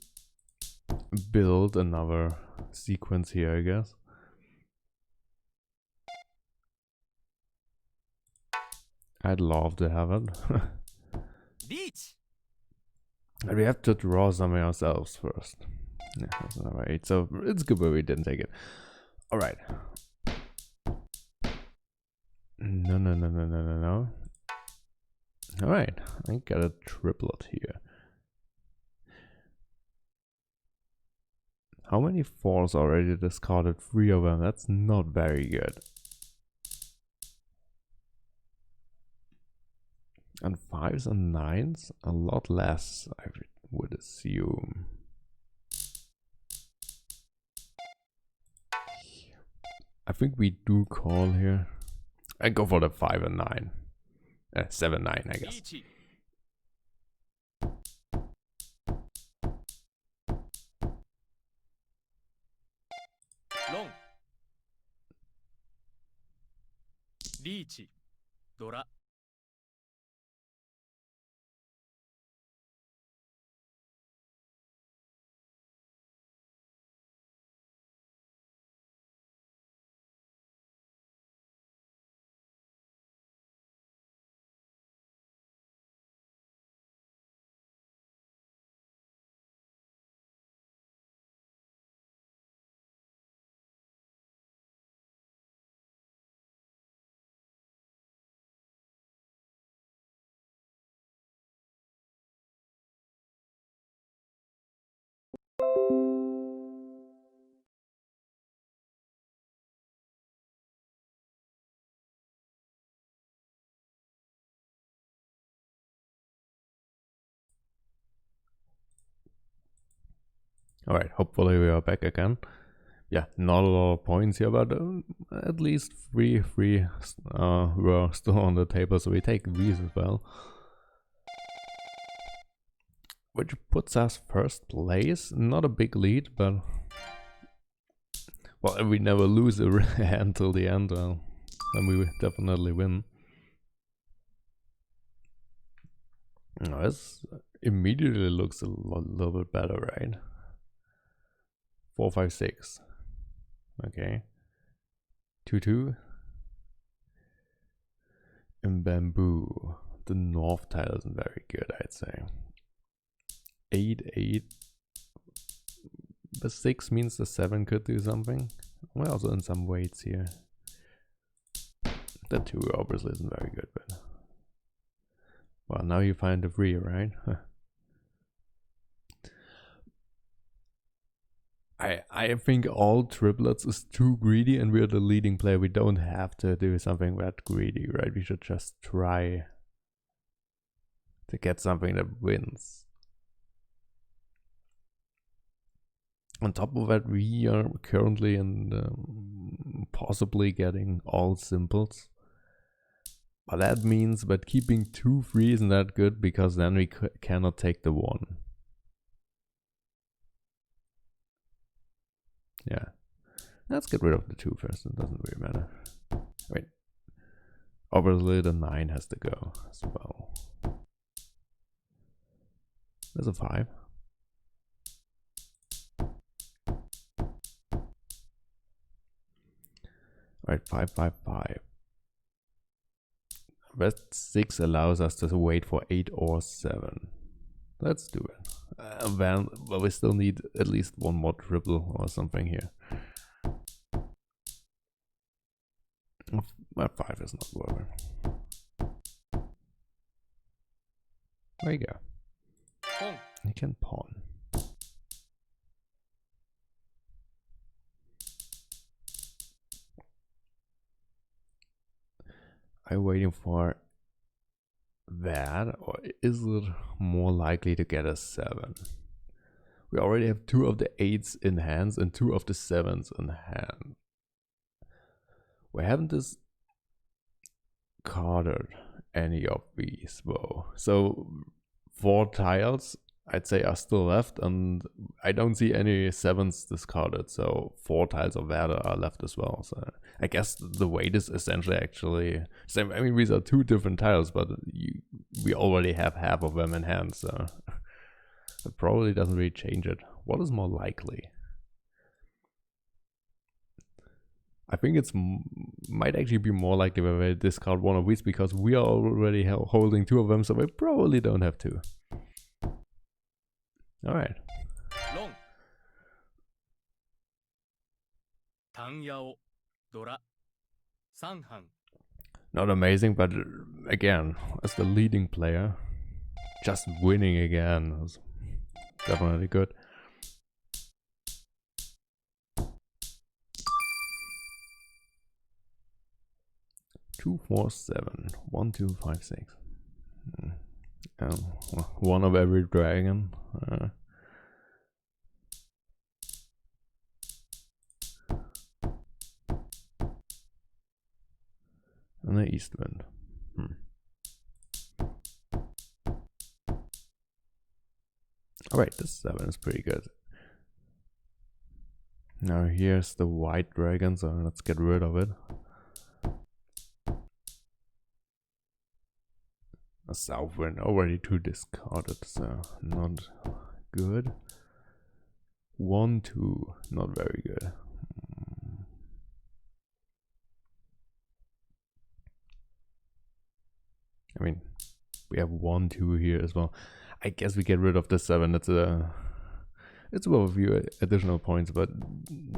S1: build another sequence here, I guess. I'd love to have it. But we have to draw something ourselves first. Yeah, that's another 8, so it's good but we didn't take it. Alright. No. Alright, I got a triplet here. How many 4s already discarded? 3 of them. That's not very good. And 5s and 9s? A lot less, I would assume. I think we do call here. I go for the 5 and 9. 7, 9, I guess.
S2: Long. Riichi. Dora.
S1: Alright, hopefully we are back again. Yeah, not a lot of points here, but at least 3 were still on the table, so we take these as well. Which puts us first place. Not a big lead, but... Well, if we never lose a hand till the end, well, then we definitely win. Oh, this immediately looks a little bit better, right? 4, 5, 6. Okay. 2, 2. in bamboo. The north tile isn't very good, I'd say. 8-8. The 6 means the 7 could do something. We're also in some weights here. The 2 obviously isn't very good, but... Well, now you find the 3, right? I think all triplets is too greedy and we're the leading player. We don't have to do something that greedy, right? We should just try to get something that wins. On top of that, we are currently in possibly getting all simples. But that means that keeping 2-3 isn't that good because then we cannot take the 1. Yeah. Let's get rid of the 2 first, it doesn't really matter. Wait. Obviously the 9 has to go as well. There's a 5. Alright, 5, 5, 5. That 6 allows us to wait for 8 or 7. Let's do it. Then, well, we still need at least one more triple or something here. Well, 5 is not worth it. There you go. You can pawn. Are you waiting for that, or is it more likely to get a 7? We already have 2 of the 8s in hands and 2 of the 7s in hand. We haven't discarded any of these though. So 4 tiles I'd say are still left, and I don't see any 7s discarded, so 4 tiles of that are left as well. So I guess the weight is essentially actually same. I mean, these are 2 different tiles, but we already have half of them in hand, so it probably doesn't really change it. What is more likely? I think it's might actually be more likely when we discard one of these because we are already holding 2 of them, so we probably don't have 2. All right. Not amazing, but again, as the leading player, just winning again was definitely good. Two, 4, 7, 1, 2, 5, 6. One of every dragon. And the east wind. Alright, this 7 is pretty good. Now here's the white dragon, so let's get rid of it. A south wind, already 2 discarded, so not good. 1, 2, not very good. I mean, we have 1, 2 here as well. I guess we get rid of the 7. It's worth a few additional points, but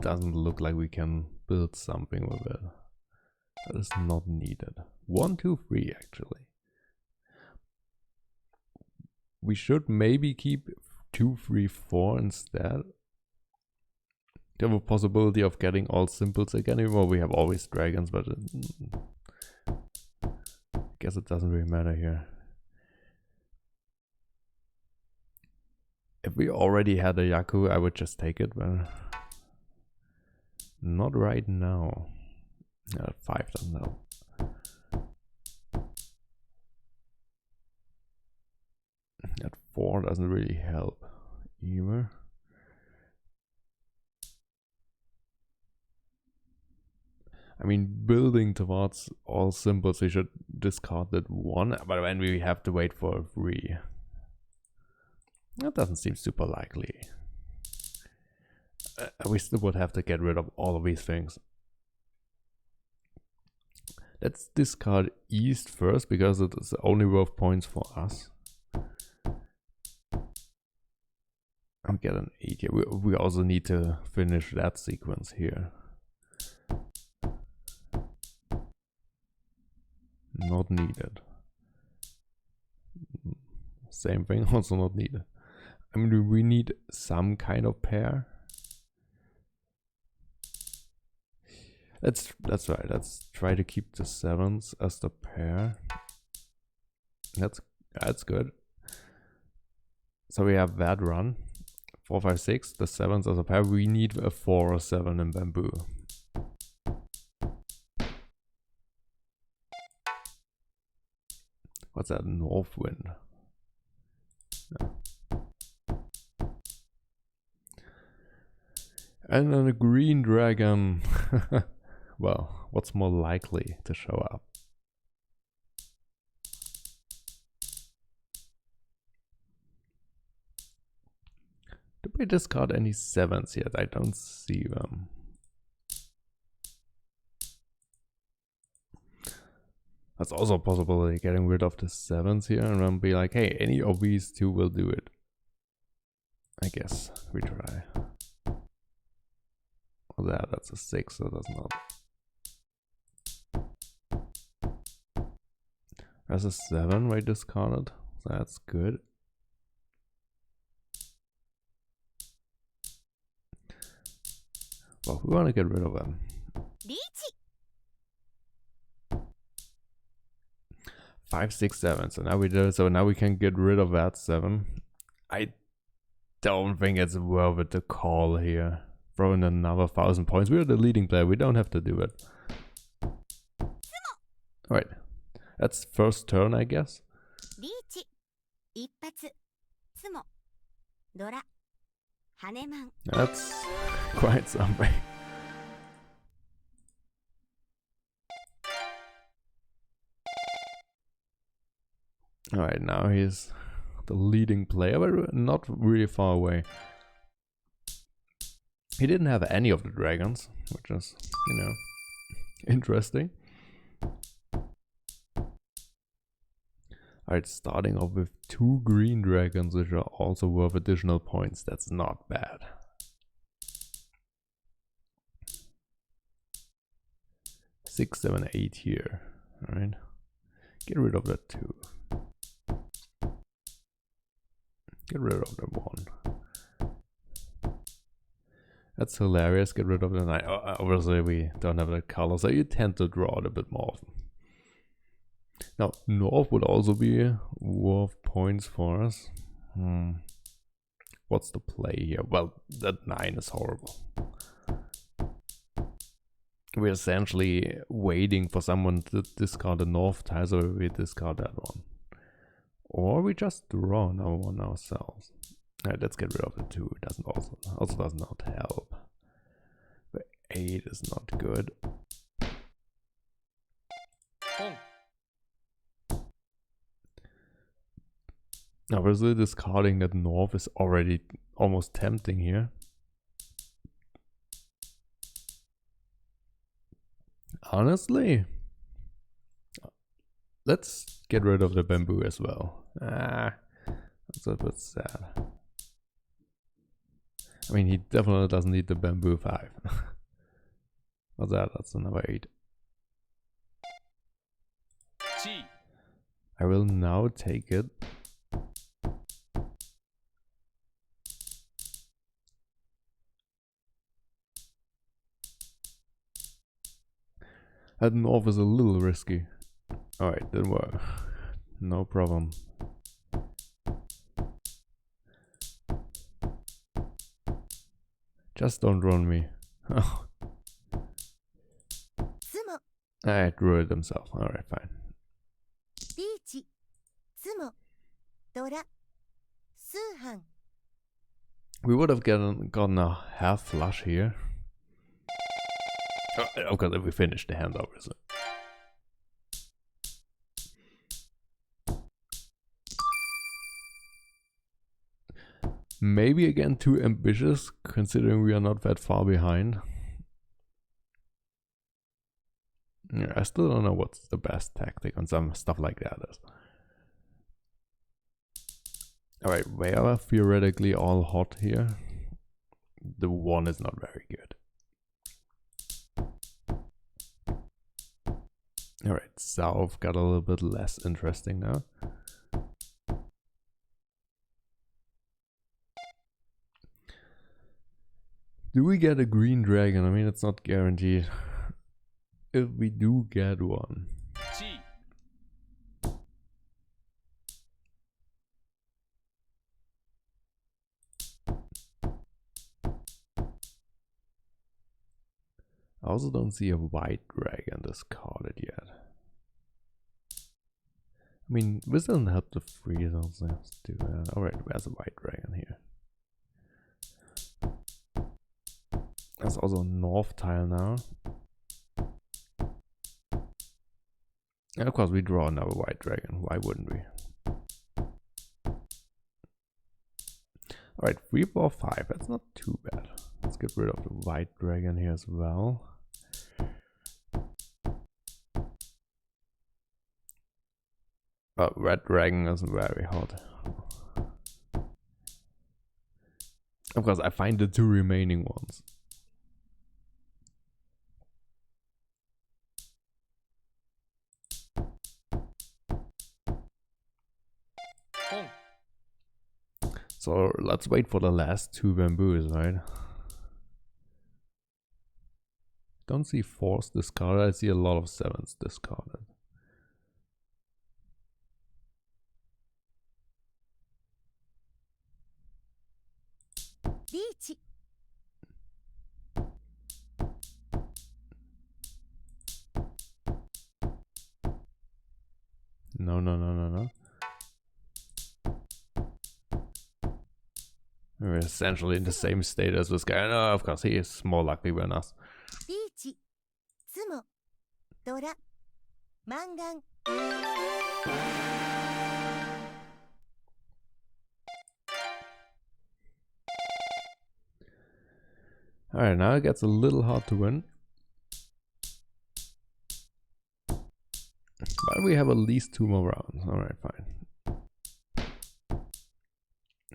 S1: doesn't look like we can build something with it. That is not needed. 1, 2, 3 actually. We should maybe keep 2, 3, 4 instead. We have a possibility of getting all simples again, even though we have always dragons, but I guess it doesn't really matter here. If we already had a Yaku, I would just take it, but not right now. 5 doesn't help. That 4 doesn't really help either. I mean, building towards all symbols, we should discard that 1, but then we have to wait for a 3. That doesn't seem super likely. We still would have to get rid of all of these things. Let's discard east first because it is only worth points for us. I'll get an 8 here. We also need to finish that sequence here. Not needed. Same thing, also not needed. I mean, we need some kind of pair. That's right. Let's try to keep the 7s as the pair. That's good. So we have that run. 4, 5, 6. The 7s as a pair. We need a 4 or 7 in bamboo. What's that? North wind. No. And then a green dragon. Well, what's more likely to show up? Did we discard any 7s yet? I don't see them. That's also a possibility, getting rid of the 7s here and then be like, hey, any of these two will do it. I guess we try. Oh, that's a 6, so that's not. There's a 7 we discarded, so that's good. Well, we want to get rid of them.
S3: Riichi.
S1: 5, 6, 7. So now we do. So now we can get rid of that 7. I don't think it's worth it to call here. Throw in another 1,000 points. We're the leading player. We don't have to do it. Alright. That's first turn, I guess.
S3: Riichi. 一発。つも。ドラ。羽マン。
S1: That's quite something. Alright, now he's the leading player, but not really far away. He didn't have any of the dragons, which is, you know, interesting. Alright, starting off with 2 green dragons, which are also worth additional points. That's not bad. Six, 7, 8 here. Alright. Get rid of that 2. Get rid of the 1. That's hilarious. Get rid of the 9. Obviously, we don't have that color, so you tend to draw it a bit more often. Now, North would also be worth points for us. What's the play here? Well, that 9 is horrible. We're essentially waiting for someone to discard the North tile, so we discard that one. Or we just draw another one ourselves. Alright, let's get rid of the 2. It doesn't also does not help. The 8 is not good. Obviously, discarding that North is already almost tempting here. Honestly, let's get rid of the bamboo as well. That's a bit sad. I mean, he definitely doesn't need the bamboo 5. What's that? That's another 8. I will now take it. That North is a little risky. Alright, didn't work. No problem. Just don't run me. Oh. I drew it himself. Alright, fine.
S3: Riichi. つも。ドラ。数班。
S1: We would have gotten a half flush here. Okay, if we finish the hand, obviously. Maybe again too ambitious, considering we are not that far behind. Yeah, I still don't know what's the best tactic on some stuff like that is. Alright, we are theoretically all hot here. The one is not very good. Alright, south got a little bit less interesting now. Do we get a green dragon? I mean, it's not guaranteed. If we do get one. I also don't see a white dragon discarded yet. I mean, this doesn't help the freeze, also have to do that. Alright, there's a white dragon here. There's also a north tile now. And of course we draw another white dragon, why wouldn't we? Alright, 3, 4, 5, that's not too bad. Let's get rid of the white dragon here as well. Red dragon is very hot. Of course, I find the 2 remaining ones. So let's wait for the last 2 bamboos, right? Don't see 4s discarded, I see a lot of 7s discarded.
S3: Riichi.
S1: No, no, no, no, no. We're essentially in the same state as this guy. No, of course, he is more lucky than us.
S3: Riichi. Tsumo. Dora. Mangan.
S1: Alright, now it gets a little hard to win. But we have at least 2 more rounds. Alright, fine.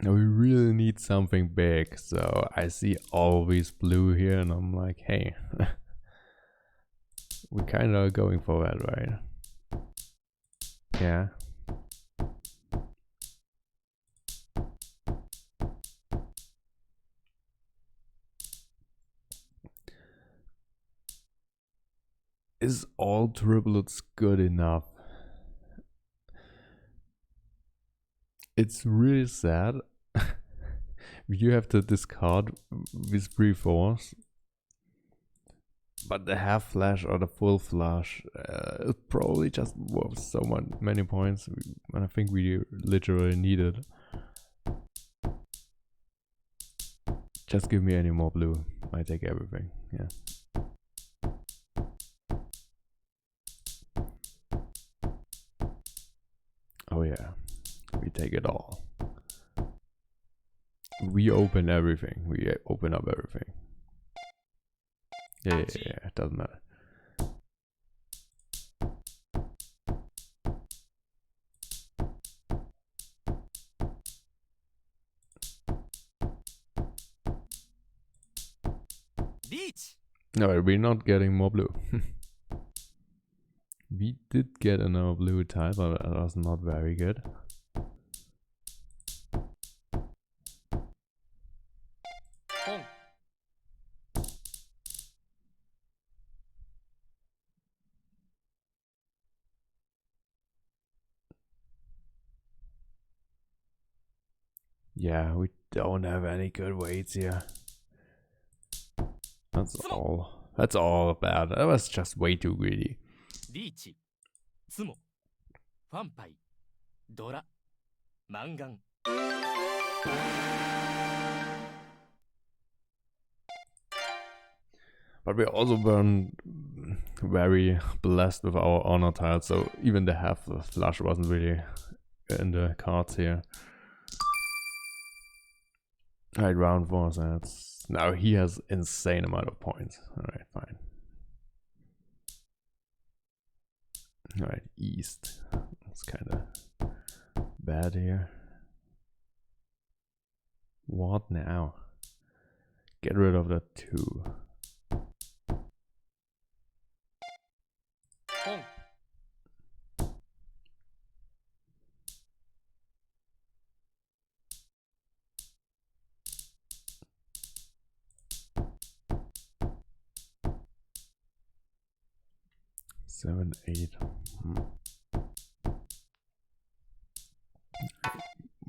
S1: Now we really need something big, so I see always blue here and I'm like, hey. We kinda are going for that, right? Yeah. Is all triplets good enough? It's really sad. You have to discard with 3 4s. But the half flash or the full flash is probably just worth so many points. And I think we literally need it. Just give me any more blue. I take everything. Yeah. Oh yeah, we take it all. We open everything. We open up everything. Yeah, it doesn't matter.
S2: Riichi.
S1: No, we're not getting more blue. We did get another blue tile, but that was not very good. Yeah, we don't have any good weights here. That's all. That's all bad. That was just way too greedy.
S2: Riichi. Tsumo. Fanpai. Dora. Mangan.
S1: But we also weren't very blessed with our honor tiles, so even the half flush wasn't really in the cards here. Alright, round 4, so that's... Now he has insane amount of points. Alright, fine. Alright, east. It's kind of bad here. What now? Get rid of the 2.
S2: Hong.
S1: Seven, 8.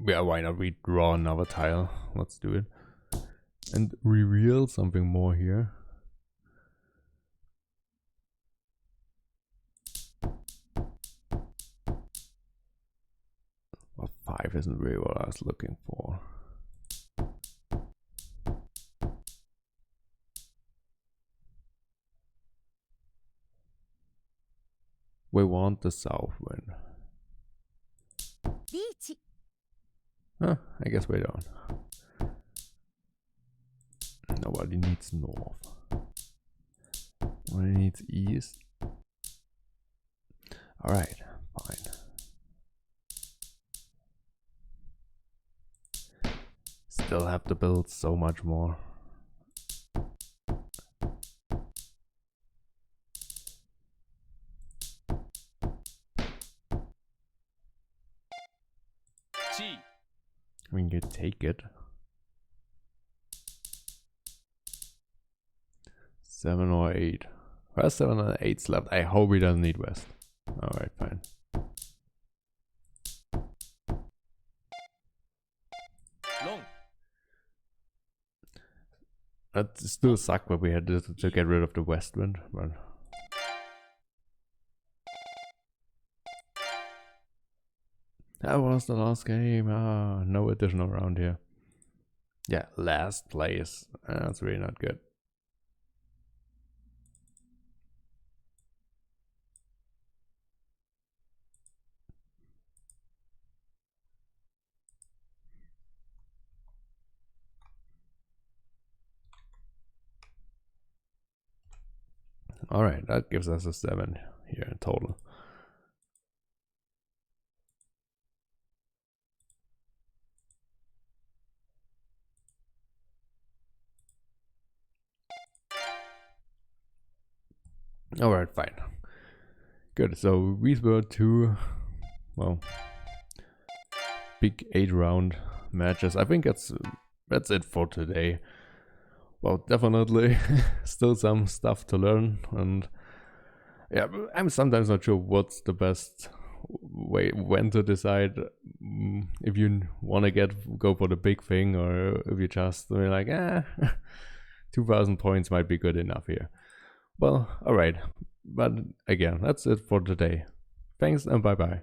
S1: Yeah, why not redraw another tile? Let's do it. And reveal something more here. Well, 5 isn't really what I was looking for. We want the south wind.
S3: Riichi.
S1: Huh, I guess we don't. Nobody needs north. Nobody needs east. Alright, fine. Still have to build so much more.
S2: Chi.
S1: We can take it. 7 or 8. There's 7 and 8 left. I hope he doesn't need west. Alright, fine.
S2: Long.
S1: That still sucked, but we had to get rid of the west wind. But that was the last game. Ah, no additional round here. Yeah, last place. That's really not good. Alright, that gives us a 7 here in total. Alright, fine. Good, so these were 2, well, big 8-round matches. I think that's it for today. Well, definitely still some stuff to learn, and yeah, I'm sometimes not sure what's the best way, when to decide if you want to go for the big thing, or if you just like, 2000 points might be good enough here. Well, alright, but again, that's it for today. Thanks and bye bye.